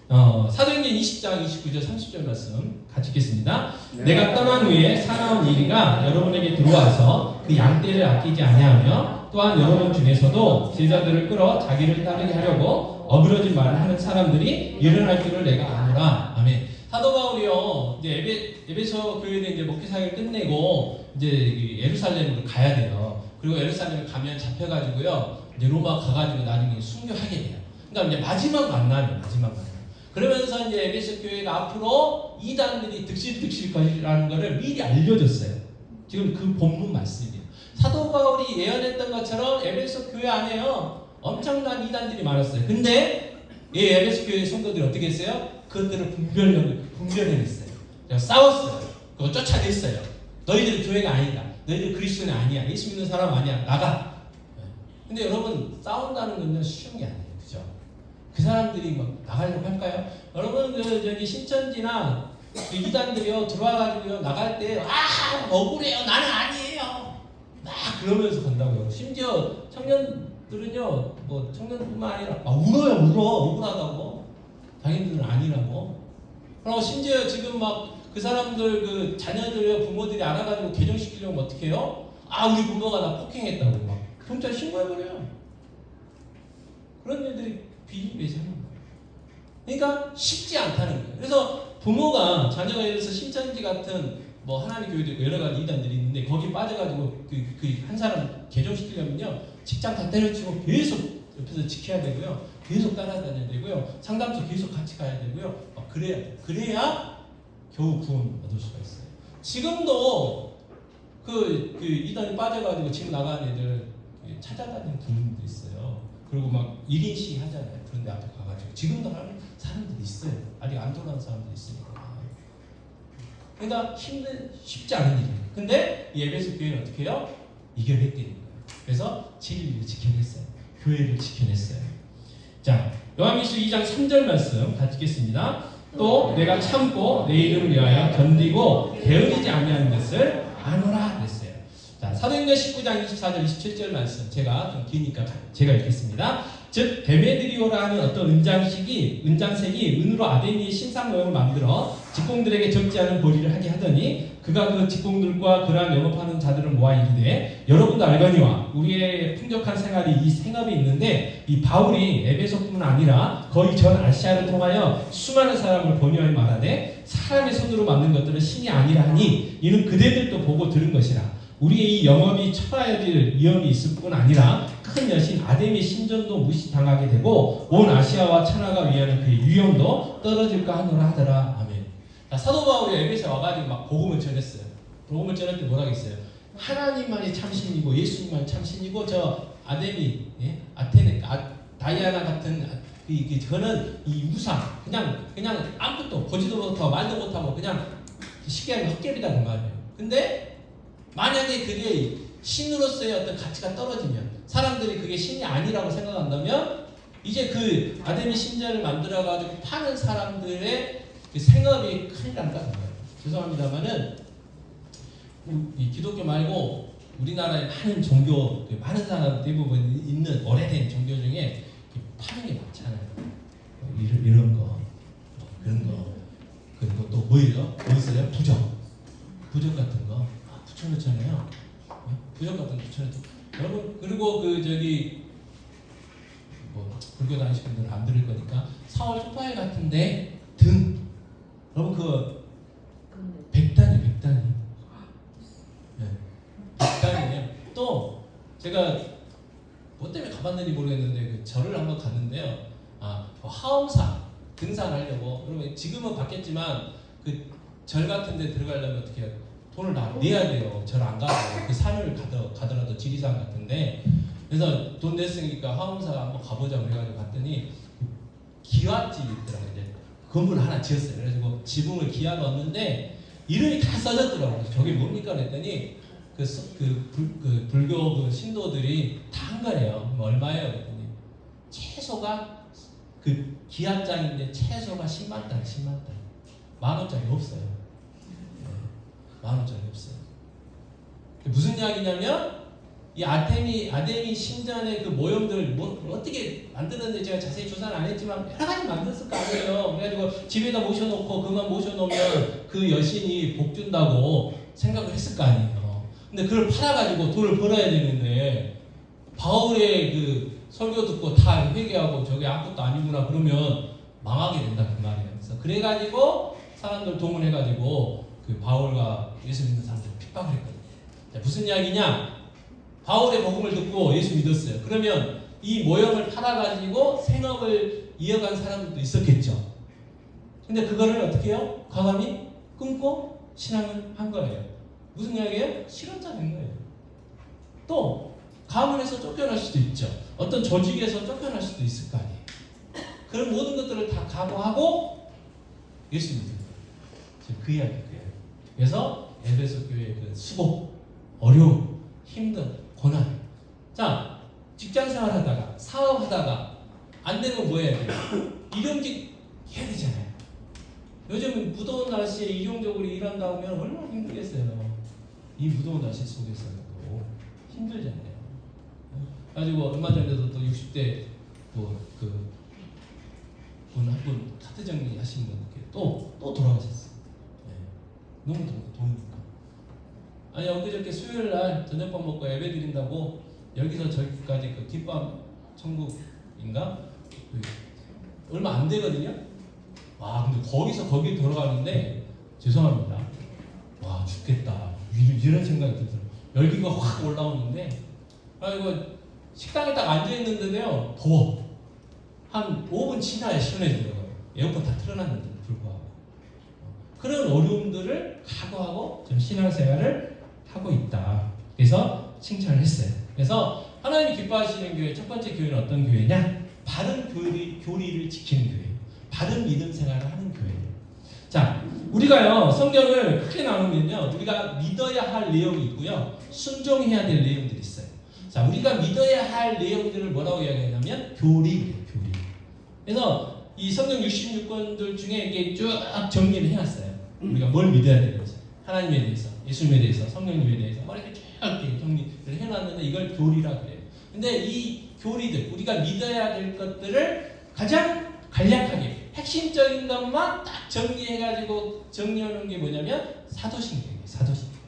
Speaker 4: 교회. 사도행전 20장 29절 30절 말씀 같이 읽겠습니다. 내가 떠난 후에 사나운 이리가 여러분에게 들어와서 그 양떼를 아끼지 아니하며 또한 여러분 중에서도 제자들을 끌어 자기를 따르게 하려고 어그러진 말을 하는 사람들이 일어날 줄을 내가 아노라. 아멘. 사도 바울이요, 이제 에베소 교회는 이제 목회 사역을 끝내고 이제 예루살렘으로 가야 돼요. 그리고 예루살렘에 가면 잡혀가지고요, 이제 로마 가가지고 나중에 순교하게 돼요. 그러니까 이제 마지막 만남. 그러면서 이제 에베소 교회가 앞으로 이단들이 득실 것이라는 것을 미리 알려줬어요. 지금 그 본문 말씀이에요. 사도 바울이 예언했던 것처럼 에베소 교회 안에요 엄청난 이단들이 많았어요. 근데 이 에베소 교회 성도들이 어떻게 했어요? 그것들을 분별해냈어요. 그래서 싸웠어요. 그거 쫓아냈어요. 너희들은 교회가 아니다. 너희들 그리스도는 아니야. 예수 믿는 사람 아니야. 나가. 근데 여러분 싸운다는 건요 쉬운 게 아니에요. 그죠? 그 사람들이 막 나가려고 할까요? 여러분 저기 신천지나 그 이단들이요 들어와가지고요 나갈 때 억울해요. 나는 아니에요. 막 그러면서 간다고요. 심지어 청년들은요 뭐 청년뿐만 아니라 울어요. 억울하다고. 자기들은 아니라고. 그리고 심지어 지금 막 그 사람들 그 자녀들이요 부모들이 알아가지고 개종시키려면 어떻게 해요? 우리 부모가 나 폭행했다고 막 경찰 신고해버려요. 그런 애들이 비일비재하는 거예요. 그러니까 쉽지 않다는 거예요. 그래서 부모가 자녀가 예를 들어서 신천지 같은 뭐 하나님 교회도 있고 여러 가지 이단들이 있는데 거기 빠져가지고 그 한 사람 개종시키려면요 직장 다 때려치고 계속 옆에서 지켜야 되고요. 계속 따라다녀야 되고요. 상담소 계속 같이 가야 되고요. 그래야 겨우 구원 얻을 수가 있어요. 지금도 그 이단이 빠져가지고 지금 나간 애들 찾아다니는 분들도 있어요. 그리고 막 1인 시위 하잖아요. 그런데 앞에 가가지고 지금도 하는 사람들이 있어요. 아직 안 돌아온 사람들이 있으니까. 그러니까 쉽지 않은 일이에요. 근데 이 에베소 교회는 어떻게 해요? 이겨냈다는 거예요. 그래서 진리를 지켜냈어요. 교회를 지켜냈어요. 자, 요한일서 2장 3절 말씀 같이 읽겠습니다. 또 내가 참고 내 이름을 위하여 견디고 게으르지 아니하는 것을 아노라 그랬어요. 자, 사도행전 19장 24절 27절 말씀 제가 좀 기니까 제가 읽겠습니다. 즉 데메드리오라 하는 어떤 은장색이 은으로 아데미의 신상 모형을 만들어 직공들에게 적지 않은 보리를 하게 하더니 그가 그 직공들과 그러한 영업하는 자들을 모아 이르되 여러분도 알거니와 우리의 풍족한 생활이 이 생업에 있는데 이 바울이 에베소뿐만 아니라 거의 전 아시아를 통하여 수많은 사람을 권유하여 말하되 사람의 손으로 만든 것들은 신이 아니라 하니 이는 그대들도 보고 들은 것이라. 우리의 이 영업이 처하여야 될 위험이 있을 뿐 아니라 큰 여신 아데미 신전도 무시당하게 되고 온 아시아와 천하가 위하는 그의 유형도 떨어질까 하노라 하더라. 아멘. 자, 사도 바울이 에베소에 와가지고 막 복음을 전했어요. 복음을 전할 때 뭐라 했어요? 하나님만이 참신이고 예수님만이 참신이고 저 아데미, 아테네, 다이아나 같은 저는 이 우상 그냥 아무것도 보지도 못하고 말도 못하고 그냥 쉽게 하면 헛개비다 그 말이에요. 근데 만약에 그게 신으로서의 어떤 가치가 떨어지면 사람들이 그게 신이 아니라고 생각한다면 이제 그 아데미 신전을 만들어가지고 파는 사람들의 그 생업이 큰일 난다는 거예요. 죄송합니다만은 이 기독교 말고 우리나라에 많은 종교, 많은 사람 대부분 있는 오래된 종교 중에 파는 게 많잖아요. 이런 거, 그런 거, 그리고 또 뭐예요? 뭐 있어요? 부적 같은 거. 붙여놓잖아요. 부적 같은 거 붙여놓죠. 여러분 그리고 뭐 불교 다니시는 분들은 안 들을 거니까 4월 초파일 같은데 등 여러분 그 백단이 네. 백단이에요. 또 제가 뭐 때문에 가봤는지 모르겠는데 그 절을 한번 갔는데요. 화엄사 등산하려고 그러면 지금은 바뀌었지만 그 절 같은데 들어가려면 어떻게 해요? 돈을 내야 돼요. 절 안 가고 그 산을 가더라도 지리산 같은데 그래서 돈 냈으니까 화엄사 한번 가보자 그래가지고 갔더니 기와집이 있더라고요. 이제 건물 하나 지었어요. 그래서 지붕을 기와 넣었는데 이름이 다 써졌더라고요. 저게 뭡니까 그랬더니 그 불교 그 신도들이 다 한 거래요. 얼마예요? 그랬더니 최소가 그 기와장인데 최소가 10만 달. 10,000원짜리 없어요. 10,000원짜리 없어요. 무슨 이야기냐면 이 아데미 신전의 그 모형들 어떻게 만드는지 제가 자세히 조사는 안 했지만 여러 가지 만들었을 거 아니에요. 그래가지고 집에다 모셔놓고 그만 모셔놓으면 그 여신이 복 준다고 생각을 했을 거 아니에요. 근데 그걸 팔아가지고 돈을 벌어야 되는데 바울의 그 설교 듣고 다 회개하고 저게 아무것도 아니구나 그러면 망하게 된다 그 말이에요. 그래서 그래가지고 사람들 동원해가지고 그 바울과 예수 믿는 사람들 핍박을 했거든요. 자, 무슨 이야기냐? 바울의 복음을 듣고 예수 믿었어요. 그러면 이 모형을 팔아가지고 생업을 이어간 사람들도 있었겠죠. 근데 그거를 어떻게 해요? 과감히 끊고 신앙을 한 거예요. 무슨 이야기예요? 실험자 된 거예요. 또 가문에서 쫓겨날 수도 있죠. 어떤 조직에서 쫓겨날 수도 있을 거 아니에요. 그런 모든 것들을 다 각오하고 예수 믿는 거예요. 지금 그 이야기예요. 그래서 에베소 교회의 그 수고, 어려움, 힘든, 고난. 자, 직장 생활하다가 사업하다가 안 되면 뭐 해야 돼요? 일용직 해야 되잖아요. 요즘은 무더운 날씨에 일용적으로 일한다 하면 얼마나 힘들겠어요. 이 무더운 날씨 속에서도 힘들잖아요. 가지고 얼마 전에도 또 60대 분 한 분 카드 정리 하신 분께 또 돌아가셨어요. 네. 너무 더우니까. 아니 엊그저께 수요일 날 저녁밥 먹고 예배 드린다고 여기서 저기까지 그 김밥 천국인가 얼마 안 되거든요. 와 근데 거기 돌아가는데 죄송합니다. 와 죽겠다 이런 생각이 들어요. 열기가 확 올라오는데 아이고 식당에 딱 앉아 있는데요 더워. 한 5분 지나야 시원해지더라고요. 에어컨 다 틀어놨는데도 불구하고 그런 어려움들을 각오하고 좀 신앙생활을 하고 있다. 그래서 칭찬을 했어요. 그래서 하나님이 기뻐하시는 교회 첫 번째 교회는 어떤 교회냐? 바른 교리를 지키는 교회, 바른 믿음 생활을 하는 교회예요. 자, 우리가요 성경을 크게 나누면요 우리가 믿어야 할 내용이 있고요 순종해야 될 내용들이 있어요. 자, 우리가 믿어야 할 내용들을 뭐라고 이야기하냐면 교리예요. 교리. 그래서 이 성경 66권들 중에 이게 쭉 정리를 해놨어요. 우리가 뭘 믿어야 되는지, 하나님에 대해서, 예수님에 대해서, 성령님에 대해서 이렇게 쭉 이렇게 정리를 해놨는데 이걸 교리라 그래요. 근데 이 교리들, 우리가 믿어야 될 것들을 가장 간략하게 핵심적인 것만 딱 정리해가지고 정리하는 게 뭐냐면 사도신경이에요. 사도신경.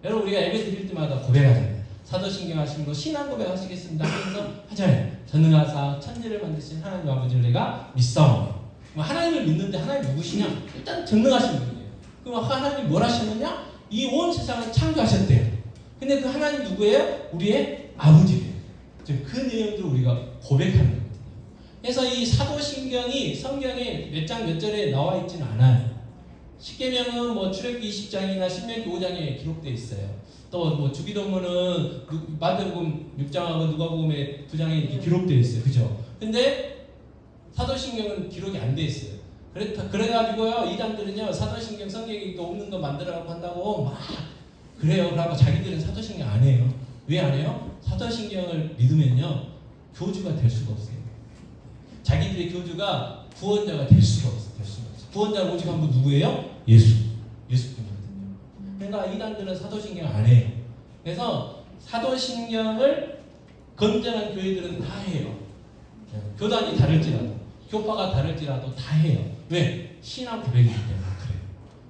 Speaker 4: 여러분 우리가 예배 드릴 때마다 고백하잖아요. 사도신경 하시는 거 신앙 고백하시겠습니다 하면서 하잖아요. 전능하사 천지를 만드신 하나님 아버지를 내가 믿사오니. 하나님을 믿는데 하나님 누구시냐? 일단 전능하신 분이에요. 그럼 하나님이 뭘 하셨느냐? 이 온 세상을 창조하셨대요. 근데 그 하나님 누구예요? 우리의 아버지예요. 그 내용들 우리가 고백하는 거거든요. 그래서 이 사도신경이 성경에 몇 장 몇 절에 나와 있지는 않아요. 십계명은 뭐 출애굽기 20장이나 신명기 5장에 기록되어 있어요. 또 뭐 주기도문은 마태복음 6장하고 누가복음에 2장에 이렇게 기록되어 있어요. 그죠? 근데 사도신경은 기록이 안 돼 있어요. 그래가지고요 이장들은요 사도신경 성경이 또 없는 거 만들어라고 한다고 막 그래요. 그러고 자기들은 사도신경 안 해요. 왜 안 해요? 사도신경을 믿으면요 교주가 될 수가 없어요. 자기들의 교주가 구원자가 될 수가 없어요. 구원자는 오직 한 분 누구예요? 예수뿐이거든요. 그러니까 이단들은 사도신경 안 해요. 그래서 사도신경을 건전한 교회들은 다 해요. 교단이 다를지라도, 교파가 다를지라도 다 해요. 왜? 신앙 고백이기 때문에 그래요.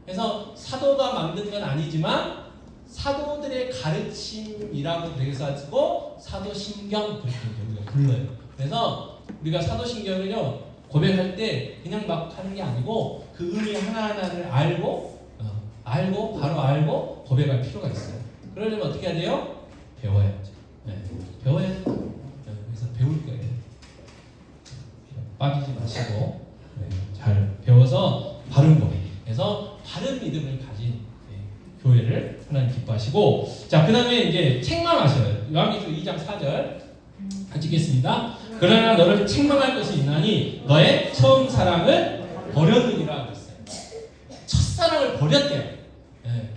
Speaker 4: 그래서 사도가 만든 건 아니지만 사도들의 가르침이라고 그래가지고 사도신경 그렇게 우리가 불러요. 그래서 우리가 사도신경을요 고백할 때 그냥 막 하는 게 아니고 그 의미 하나하나를 알고 바로 알고 고백할 필요가 있어요. 그러려면 어떻게 해야 돼요? 배워야죠. 네. 배워야 돼요. 그래서 배울 거예요. 빠지지 마시고 잘 배워서 바른 고백. 그래서 바른 믿음을 가진 교회를 하나님 기뻐하시고 자, 그 다음에 이제 책망하셔요. 요한계시록 2장 4절 같이 읽겠습니다. 그러나 너를 책망할 것이 있나니 너의 처음 사랑을 버렸느니라 그랬어요. 첫사랑을 버렸대요.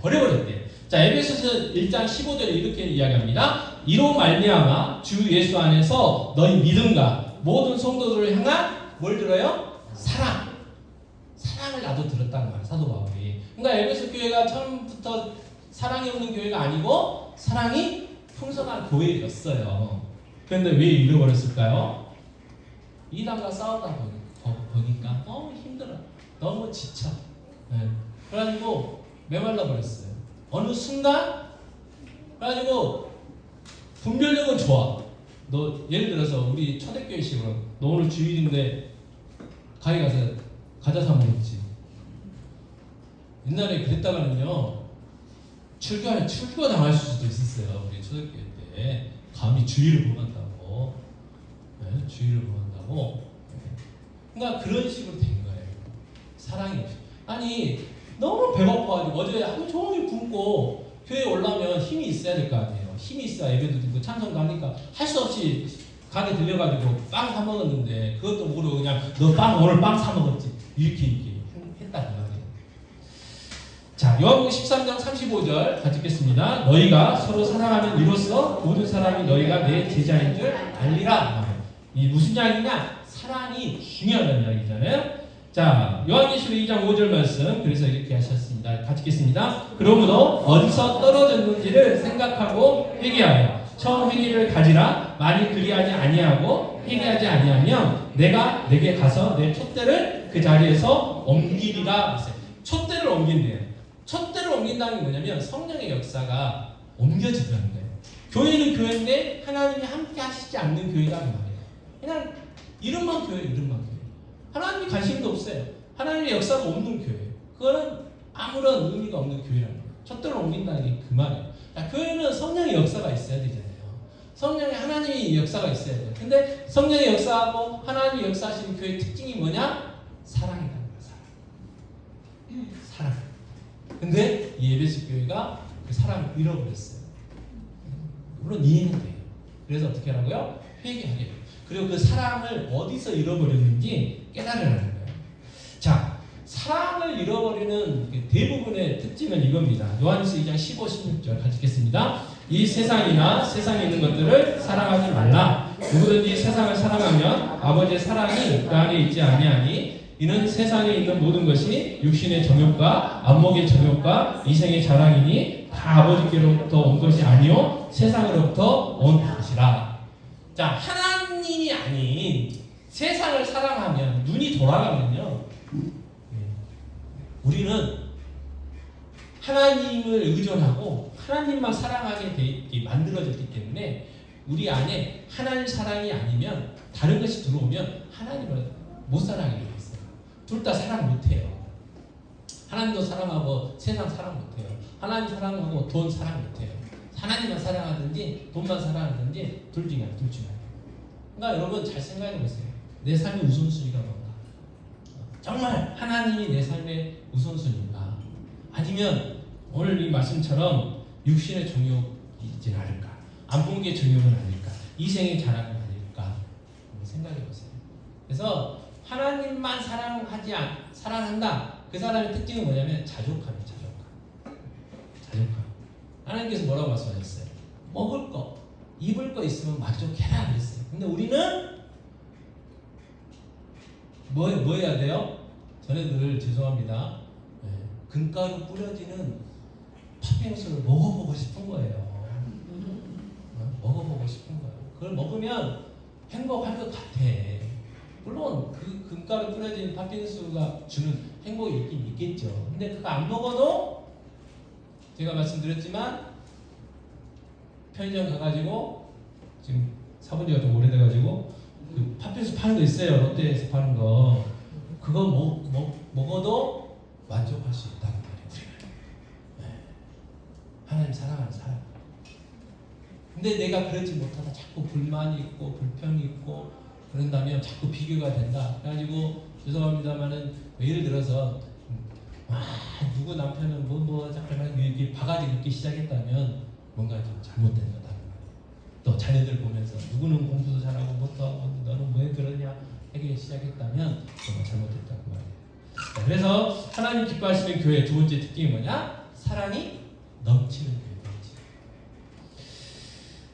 Speaker 4: 버려버렸대요. 자, 에베소서 1장 15절에 이렇게 이야기합니다. 이로 말미암아 주 예수 안에서 너희 믿음과 모든 성도들을 향한 뭘 들어요? 사랑을 나도 들었다는 말이에요. 사도 바울이. 그러니까 에베소 교회가 처음부터 사랑이 없는 교회가 아니고 사랑이 풍성한 교회였어요. 그런데 왜 잃어버렸을까요? 이단과 싸우다 보니까 너무 힘들어. 너무 지쳐. 그래가지고 메말라 버렸어요. 어느 순간 그래가지고 분별력은 좋아. 너 예를 들어서 우리 초대교회식으로 너 오늘 주일인데 가게 가서 과자 사 먹었지. 옛날에 그랬다가는요 출교 당할 수도 있었어요. 우리 초대교회 때 감히 주의를 범한다고. 주의를 범한다고. 그러니까 그런 식으로 된 거예요. 사랑이 아니 너무 배고파가지고 어제 하루 종일 굶고 교회에 올라오면 힘이 있어야 될 거 아니에요. 힘이 있어야 예배도 드리고 찬송도 하니까 할 수 없이 가게 들려가지고 빵 사 먹었는데 그것도 모르고 그냥 너 빵 오늘 빵 사 먹었지 이렇게 자, 요한복음 13장 35절 같이 읽겠습니다. 너희가 서로 사랑하면 이로써 모든 사람이 너희가 내 제자인 줄 알리라. 이 무슨 이야기냐? 사랑이 중요하다는 이야기잖아요. 자, 요한계시록 2장 5절 말씀 그래서 이렇게 하셨습니다. 같이 읽겠습니다. 그러므로 어디서 떨어졌는지를 생각하고 회개하여 처음 회개를 가지라. 만일 그리하지 아니하고 회개하지 아니하면 내가 내게 가서 내 촛대를 그 자리에서 옮기리라. 촛대를 옮긴대요. 촛대를 옮긴다는 게 뭐냐면 성령의 역사가 옮겨지더라는 거예요. 교회는 교회인데 하나님이 함께 하시지 않는 교회가 그 말이에요. 그냥 이름만 교회, 이름만 교회. 하나님이 관심도 없어요. 하나님의 역사가 없는 교회. 그거는 아무런 의미가 없는 교회라는 거예요. 촛대를 옮긴다는 게 그 말이에요. 자, 교회는 성령의 역사가 있어야 되잖아요. 성령의 하나님의 역사가 있어야 돼요. 근데 성령의 역사하고 하나님의 역사하시는 교회의 특징이 뭐냐? 사랑이라는 거예요. 사랑. 근데 이 에베소 교회가 그 사랑을 잃어버렸어요. 물론 이해는 돼요. 그래서 어떻게 하라고요? 회개하래요. 그리고 그 사랑을 어디서 잃어버렸는지 깨달으라는 거예요. 자, 사랑을 잃어버리는 대부분의 특징은 이겁니다. 요한일서 2장 15, 16절 같이 읽겠습니다. 이 세상이나 세상에 있는 것들을 사랑하지 말라. 누구든지 세상을 사랑하면 아버지의 사랑이 그 안에 있지 아니하니 이는 세상에 있는 모든 것이 육신의 정욕과 안목의 정욕과 이생의 자랑이니 다 아버지께로부터 온 것이 아니요 세상으로부터 온 것이라. 자, 하나님이 아닌 세상을 사랑하면 눈이 돌아가면요 우리는 하나님을 의존하고 하나님만 사랑하게 만들어졌기 때문에 우리 안에 하나님 사랑이 아니면 다른 것이 들어오면 하나님을 못 사랑하게 돼 있어요. 둘 다 사랑 못해요. 하나님도 사랑하고 세상 사랑 못해요. 하나님 사랑하고 돈 사랑 못해요. 하나님만 사랑하든지 돈만 사랑하든지 둘 중에 하나. 그러니까 여러분 잘 생각해 보세요. 내 삶의 우선순위가 뭔가? 정말 하나님이 내 삶의 우선순위인가? 아니면 오늘 이 말씀처럼 육신의 정욕이지 않을까? 안목의 정욕은 아닐까? 이생의 자랑은 아닐까? 생각해 보세요. 그래서 하나님만 사랑한다. 그 사람의 특징은 뭐냐면 자족함이에요. 자족함. 하나님께서 뭐라고 말씀하셨어요? 먹을 거, 입을 거 있으면 만족해라 그랬어요. 근데 우리는 뭐 해야 돼요? 전에들 죄송합니다. 금가루 뿌려지는 팥빙수를 먹어보고 싶은 거예요. 먹어보고 싶은 거예요. 그걸 먹으면 행복할 것 같아. 물론 그 금가루 뿌려진 팥빙수가 주는 행복이 있긴 있겠죠. 근데 그거 안 먹어도 제가 말씀드렸지만 편의점 가가지고 지금 사본 지가 좀 오래돼가지고 그 팥빙수 파는 거 있어요. 롯데에서 파는 거. 그거 먹어도 만족할 수 있다는 말이에요. 우리는. 하나님 사랑하는 사람. 근데 내가 그러지 못하다 자꾸 불만이 있고 불평이 있고 그런다면 자꾸 비교가 된다. 그래가지고 죄송합니다만은 예를 들어서 누구 남편은 잠깐만 이렇게 바가지 긋기 시작했다면 뭔가 좀 잘못된 거다. 또 자녀들 보면서 누구는 공부도 잘하고 못하고 너는 왜 그러냐 하기 시작했다면 정말 잘못됐다고 말이에요. 그래서 하나님 기뻐하시는 교회 두 번째 특징이 뭐냐? 사랑이 넘치는 교회.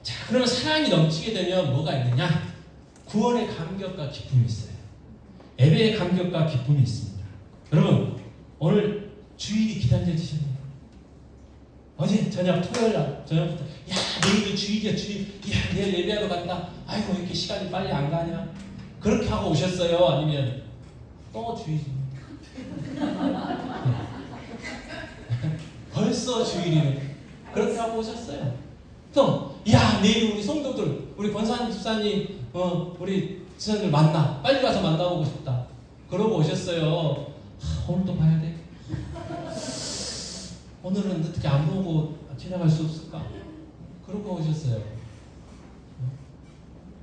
Speaker 4: 자, 그러면 사랑이 넘치게 되면 뭐가 있느냐? 구원의 감격과 기쁨이 있어요. 예배의 감격과 기쁨이 있습니다. 여러분 오늘 주일이 기다려지셨나요? 어제 저녁 토요일날 저녁부터 내일이 주일이야 주일. 내일 예배하러 간다. 아이고 왜 이렇게 시간이 빨리 안 가냐? 그렇게 하고 오셨어요? 아니면 또 주일이? 벌써 주일이네. 그렇게 하고 오셨어요? 또 내일 우리 성도들 우리 권사님 집사님 우리 집사님들 만나 빨리 가서 만나보고 싶다. 그러고 오셨어요. 오늘도 봐야 돼. 오늘은 어떻게 안 보고 지나갈 수 없을까? 그러고 오셨어요.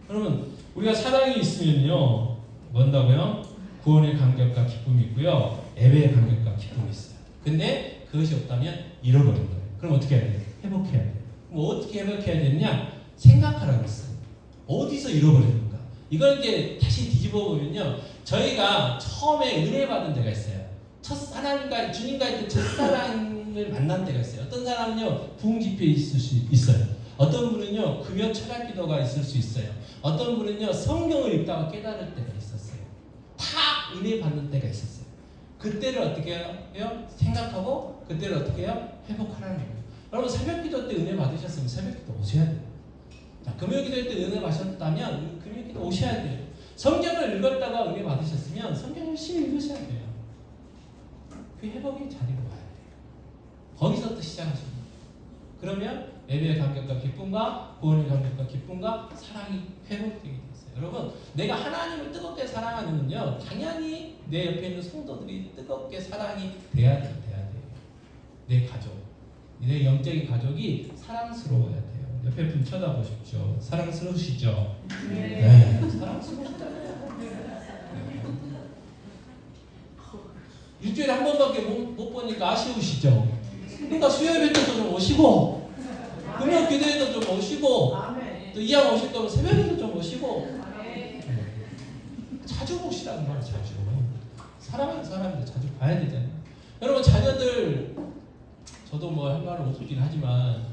Speaker 4: 그러면 우리가 사랑이 있으면요 뭔다고요? 구원의 감격과 기쁨이 있고요 예배의 감격과 기쁨이 있어요. 근데 그것이 없다면 잃어버린 거예요. 그럼 어떻게 해야 돼요? 회복해야 돼요. 뭐 어떻게 회복해야 되느냐? 생각하라고 했어요. 어디서 잃어버렸는가? 이걸 이제 다시 뒤집어 보면요 저희가 처음에 은혜 받은 데가 있어요. 하나님과 주님과 그 첫사랑 하나님을 만난 때가 있어요. 어떤 사람은요 부흥집회에 있을 수 있어요. 어떤 분은요 금요 철학 기도가 있을 수 있어요. 어떤 분은요 성경을 읽다가 깨달을 때가 있었어요. 다 은혜 받는 때가 있었어요. 그때를 어떻게 해요? 생각하고 그때를 어떻게 해요? 회복하라는 거예요. 여러분 새벽 기도 때 은혜 받으셨으면 새벽 기도 오셔야 돼요. 자, 금요 기도 때 은혜 받으셨다면 금요 기도 오셔야 돼요. 성경을 읽었다가 은혜 받으셨으면 성경 열심히 읽으셔야 돼요. 그 회복의 자리로 와야 돼요. 거기서부터 시작하십니다. 그러면 예배의 감격과 기쁨과 구원의 감격과 기쁨과 사랑이 회복되게 되었어요. 여러분, 내가 하나님을 뜨겁게 사랑하면요, 당연히 내 옆에 있는 성도들이 뜨겁게 사랑이 돼야 돼요. 내 가족, 내 영적인 가족이 사랑스러워야 돼요. 옆에 분 쳐다보십시오. 사랑스러우시죠? 네, 사랑스러우시죠? 일주일에 한 번밖에 못 보니까 아쉬우시죠? 그러니까 수요일 때도 좀 오시고 금요 기도에도 좀 오시고 또 이왕 오실 거면 새벽에도 좀 오시고 자주 오시라는 말이에요. 자주 사랑하는 사람들 자주 봐야 되잖아요. 여러분 자녀들 저도 뭐 할 말은 없긴 하지만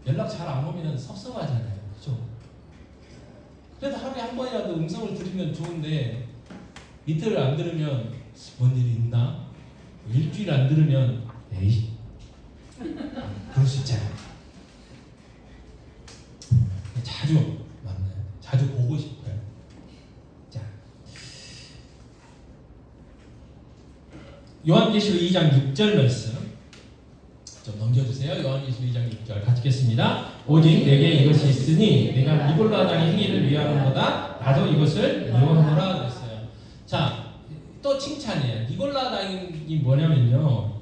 Speaker 4: 연락 잘 안 오면 섭섭하잖아요. 그죠? 그래도 하루에 한 번이라도 음성을 들으면 좋은데 이틀을 안 들으면 뭔 일이 있나? 일주일 안 들으면 에이 그럴 수 있잖아요. 자주 만나요. 자주 보고 싶어요. 자, 요한계시록 2장 6절 말씀 좀 넘겨주세요. 요한계시록 2장 6절 같이 읽겠습니다. 오직 내게 이것이 있으니 내가 니골라 당의 행위를 위하는보다 나도 이것을 이용하노라 그랬어요. 자, 또 칭찬이에요. 니골라 당이 뭐냐면요,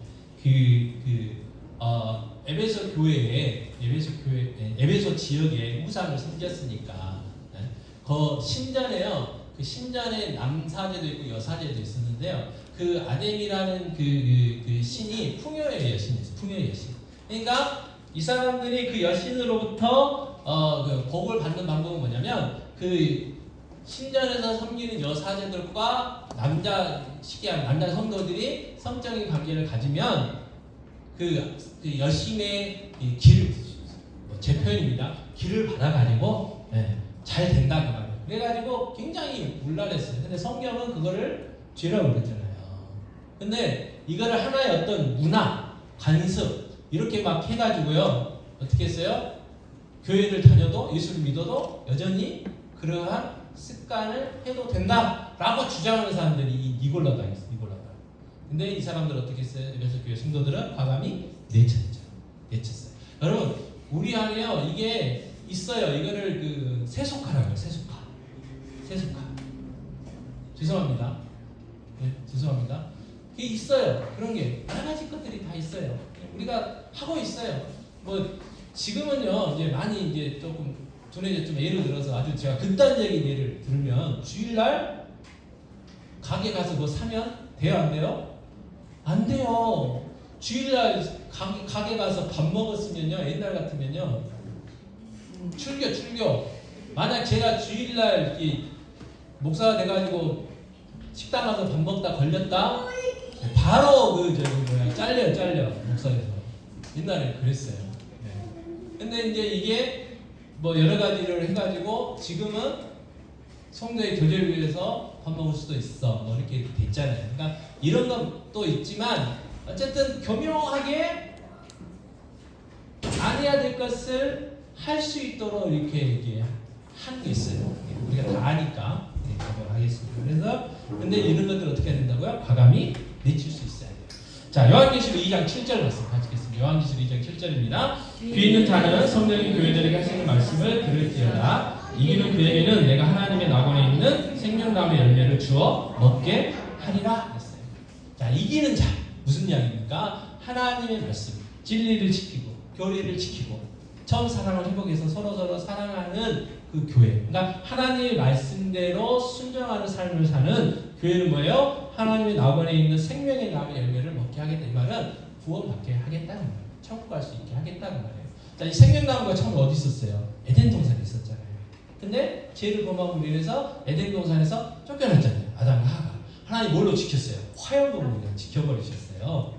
Speaker 4: 에베소 교회에 에베소 지역에 우상을 섬겼으니까 그 신전에요. 그 신전에 남사제도 있고 여사제도 있었는데요. 그 아뎀이라는 그 신이 풍요의 여신이었어요. 풍요의 여신. 그러니까 이 사람들이 그 여신으로부터 그 복을 받는 방법은 뭐냐면 그 신전에서 섬기는 여사제들과 남자 시기한 남자 성도들이 성적인 관계를 가지면 그 여신의 길을 제 표현입니다. 길을 받아가지고 잘 된다 그 말이에요. 그래가지고 굉장히 문란했어요. 근데 성경은 그거를 죄라고 그랬잖아요. 근데 이거를 하나의 어떤 문화, 관습 이렇게 막 해가지고요 어떻게 했어요? 교회를 다녀도 예수를 믿어도 여전히 그러한 습관을 해도 된다라고 주장하는 사람들이 이 니골라다 있어요. 니골라다. 근데 이 사람들 어떻게 했어요? 그래서 교회 성도들은 과감히 내쳤어요. 여러분 우리 안에요 이게 있어요. 이거를 그 세속화라고요. 세속화. 죄송합니다. 네, 죄송합니다. 그게 있어요. 그런 게 여러 가지 것들이 다 있어요. 우리가 하고 있어요. 뭐 지금은요 이제 많이 이제 조금 둔해졌지만 예를 들어서 아주 제가 극단적인 예를 들면 주일날 가게 가서 뭐 사면 돼요 안 돼요? 안 돼요. 주일날 가게 가서 밥 먹었으면요 옛날 같으면요 출교 만약 제가 주일날 목사가 돼가지고 식당 가서 밥 먹다 걸렸다 바로 잘려 목사에서 옛날에 그랬어요. 근데 이제 이게 뭐 여러 가지를 해가지고 지금은 성도의 교제를 위해서 밥 먹을 수도 있어 뭐 이렇게 됐잖아요. 그러니까 이런 것도 있지만 어쨌든 교묘하게 안 해야 될 것을 할 수 있도록 이렇게 한 게 있어요. 우리가 다 아니까 하겠습니다. 그래서 근데 이런 것들 어떻게 해야 된다고요? 과감히 내칠 수 있어야 돼요. 자, 요한계시록 2장 7절 말씀 같이 읽겠습니다. 요한계시록 2장 7절입니다. 귀 있는 자는 성령이 교회들에게 하시는 말씀을 들을지어다. 이기는 그에게는 내가 하나님의 낙원에 있는 생명나무의 열매를 주어 먹게 하리라 했어요. 자, 이기는 자 무슨 이야기입니까? 하나님의 말씀, 진리를 지키고 교리를 지키고 처음 사랑을 회복해서 서로 사랑하는 그 교회. 그러니까 하나님의 말씀대로 순종하는 삶을 사는 교회는 뭐예요? 하나님의 낙원에 있는 생명의 나무 열매를 먹게 하겠다. 이 말은 구원받게 하겠다는 말이에요. 천국 갈 수 있게 하겠다는 말이에요. 자, 이 생명나무가 처음 어디 있었어요? 에덴 동산에 있었잖아요. 근데 죄를 범함으로 인해서 에덴 동산에서 쫓겨났잖아요. 아담과 하가. 하나님 뭘로 지켰어요? 화염으로 그냥 지켜버리셨어요.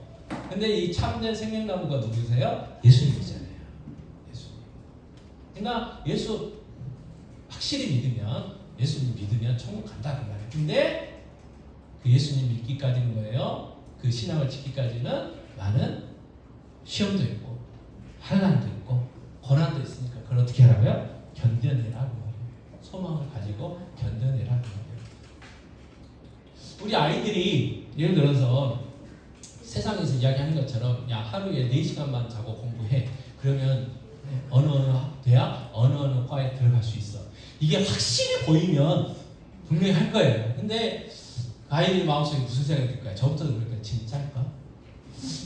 Speaker 4: 근데 이 참된 생명나무가 누구세요? 예수님이잖아요. 예수님. 그러니까 예수 확실히 믿으면, 예수님 믿으면 천국 간다 그 말이에요. 근데 그 예수님 믿기까지는 뭐예요? 그 신앙을 지키기까지는 많은 시험도 있고 환난도 있고 고난도 있으니까 그걸 어떻게 하라고요? 견뎌내라고. 소망을 가지고 견뎌내라고. 우리 아이들이 예를 들어서 세상에서 이야기하는 것처럼 야 하루에 4시간만 자고 공부해. 그러면 어느 대학, 어느 과에 들어갈 수 있어. 이게 확실히 보이면 분명히 할 거예요. 근데 아이들 마음속에 무슨 생각이 들까요? 저부터도 그럴까요? 진짜일까?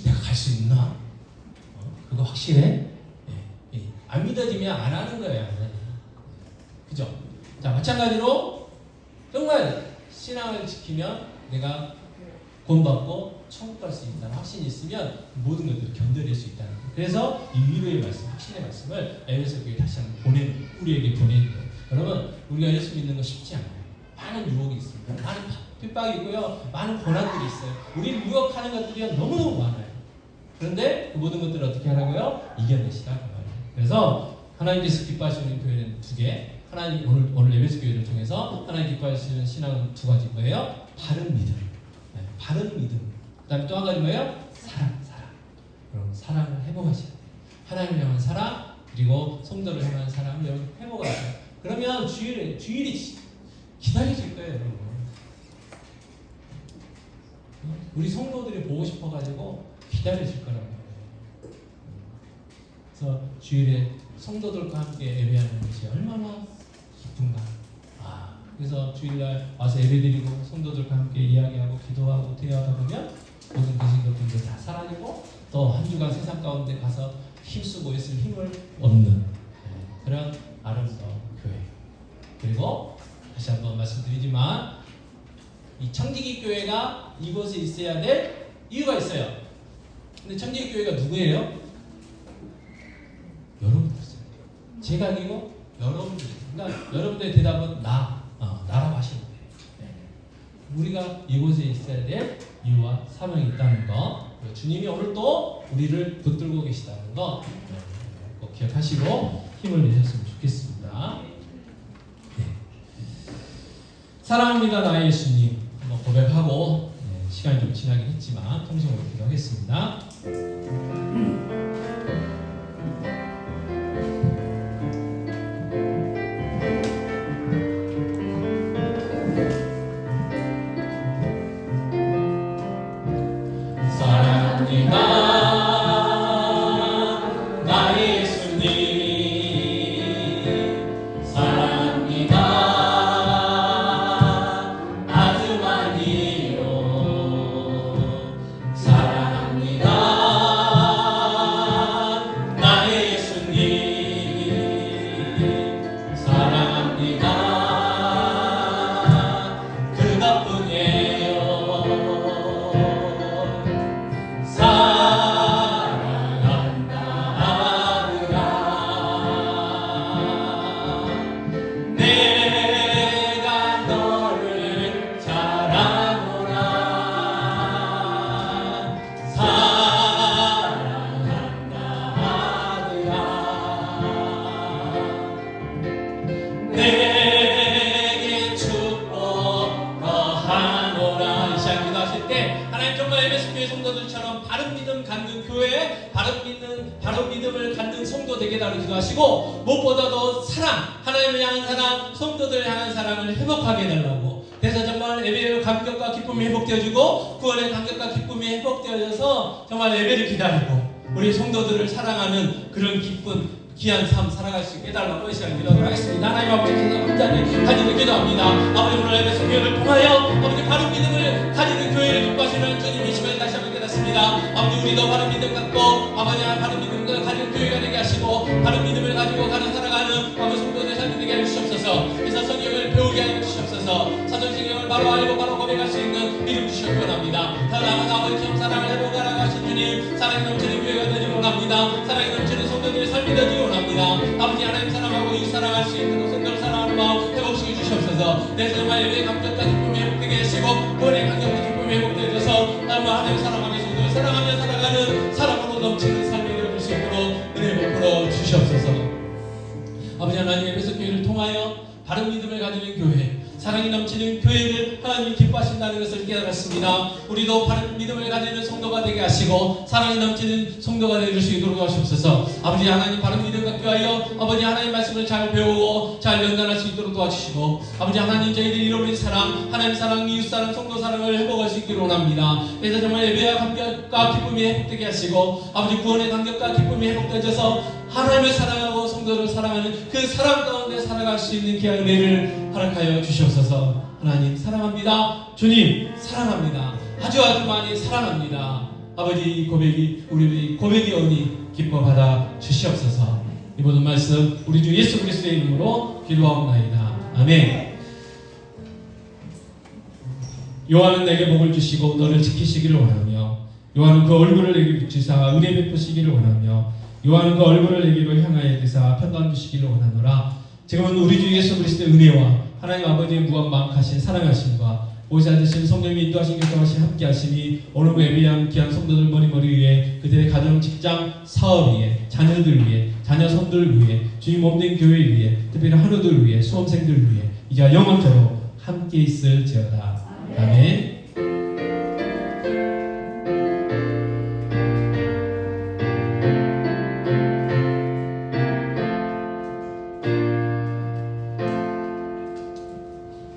Speaker 4: 내가 갈 수 있나? 그거 확실해? 안 믿어지면 안 하는 거예요. 안 하는 거예요. 그죠? 자, 마찬가지로 정말 신앙을 지키면 내가 구원받고 천국 갈 수 있다는 확신이 있으면 모든 것들을 견뎌낼 수 있다는 거예요. 그래서 이 위로의 말씀, 확신의 말씀을 에베소 교회에 다시 한번 우리에게 보내는 거예요. 여러분, 우리가 예수 믿는 거 쉽지 않아요. 많은 유혹이 있습니다. 많은 핍박이 있고요. 많은 고난들이 있어요. 우리를 유혹하는 것들이 너무너무 많아요. 그런데 그 모든 것들을 어떻게 하라고요? 이겨내시라 그 말이에요. 그래서 하나님께서 기뻐하시는 교회는 2개, 하나님 오늘 에베소 교회를 통해서 하나님 기뻐하시는 신앙은 2가지 뭐예요? 바른 믿음, 바른 믿음. 그다음에 또 한 가지 뭐예요? 사랑. 그럼 사랑을 회복하셔야 돼요. 하나님을 향한 사랑, 그리고 성도를 향한 사랑을 회복하셔야 돼요. 그러면 주일이 기다려질 거예요, 여러분. 우리 성도들이 보고 싶어가지고 기다려질 거라고. 그래서 주일에 성도들과 함께 예배하는 것이 얼마나 기쁜가. 그래서 주일날 와서 예배드리고 성도들과 함께 이야기하고 기도하고 대화하다 보면 모든 계신 것들도 다 사라지고 또 한 주간 세상 가운데 가서 힘쓰고 있을 힘을 얻는 그런 아름다운 교회. 그리고 다시 한번 말씀드리지만 이 청지기 교회가 이곳에 있어야 될 이유가 있어요. 근데 청지기 교회가 누구예요? 여러분들이세요. 제가 아니고 여러분들. 그러니까 여러분들의 대답은 나라고 하시면 돼요. 우리가 이곳에 있어야 될 이유와 사명이 있다는 거, 주님이 오늘 또 우리를 붙들고 계시다는 거 꼭 기억하시고 힘을 내셨으면 좋겠습니다. 사랑합니다 나의 예수님 한번 고백하고 시간이 좀 지나긴 했지만 통성으로 기도하겠습니다. 바른 믿음을 갖는 성도 되게 달라고 기도하시고 무엇보다도 사랑, 하나님을 향한 사랑, 성도들을 향한 사랑을 회복하게 해달라고. 그래서 정말 예배의 감격과 기쁨이 회복되어지고 구원의 감격과 기쁨이 회복되어져서 정말 예배를 기다리고 우리 성도들을 사랑하는 그런 기쁜 귀한 삶 살아갈 수 있게 해달라고 이 시간 기도하도록 하겠습니다. 하나님 아버지께서 한 자리 가지고 기도합니다. 아버지 오늘 에베소 교회를 통하여 아버지 바른 믿음을 가지는 교회를 기뻐하시는 주님이심을 다시 한번 깨닫습니다. 아버지 우리도 바른 믿음 갖고 아버지 바른 믿음을 가진 교회가 되게 하시고 바른 믿음을 가지고 가는 살아가는 아버지 성도들 삶이 되게 해주시옵소서. 그래서 성경을 배우게 하여 주시옵소서. 사도신경을 바로 알고 바로 고백할 수 있는 믿음 주시기 원합니다. 더 나아가 아버지처럼 사랑을 해보가라고 하신 주님, 사랑이 넘치는 교회가 되기 원합니다. 사랑이 넘치는 성도들의 삶이 되기 원합니다. 아버지 하나님 사랑하고 이 사랑할 수 있는 성도를 사랑하는 마음 회복시켜 주시옵소서. 내 정말 예배의 감격과 기쁨이 회복되게 하시고 구원의 감격과 기쁨이 회복되어져서 하나님 사랑하며 성도를 사랑하며 살아가는 아버지 하나님 에베소 교회를 통하여 바른 믿음을 가지는 교회, 사랑이 넘치는 교회를 하나님 기뻐하신다는 것을 깨달았습니다. 우리도 바른 믿음을 가지는 성도가 되게 하시고 사랑이 넘치는 성도가 되게 수 있도록 하시옵소서. 아버지 하나님 바른 믿음 갖게 하여 아버지 하나님 말씀을 잘 배우고 잘 연단할 수 있도록 도와주시고 아버지 하나님 저희들이 잃어버린 사랑, 하나님 사랑, 이웃 사랑, 성도 사랑을 회복할 수 있기를 원합니다. 그래서 정말 예배와 감격과 기쁨이 회복되게 하시고 아버지 구원의 감격과 기쁨이 회복되어져서 하나님을 사랑하고 성도를 사랑하는 그 사랑 가운데 살아갈 수 있는 귀한 은혜를 허락하여 주시옵소서. 하나님 사랑합니다. 주님 사랑합니다. 아주 많이 사랑합니다. 아버지 이 고백이 우리 고백이 오니 기뻐 받아 주시옵소서. 이 모든 말씀 우리 주 예수 그리스도의 이름으로 기도하옵나이다. 아멘. 요한은 내게 복을 주시고 너를 지키시기를 원하며 요한은 그 얼굴을 내게 비추사 은혜 베푸시기를 원하며 요한은 그 얼굴을 내게로 향하여 드사 평강 주시기를 원하노라. 지금은 우리 주 예수 그리스도의 은혜와 하나님 아버지의 무한망하신 사랑하심과 오시아 되신 성령님이 인도하신 교통하신 함께하심이 오늘 예비한 귀한 성도들 머리 위에 그들의 가정, 직장, 사업 위에 자녀들 위에 자녀 손들 위에 주님 몸된 교회 위에 특별히 한우들 위에 수험생들 위에 이제 영원토록 함께 있을지어다. 아멘.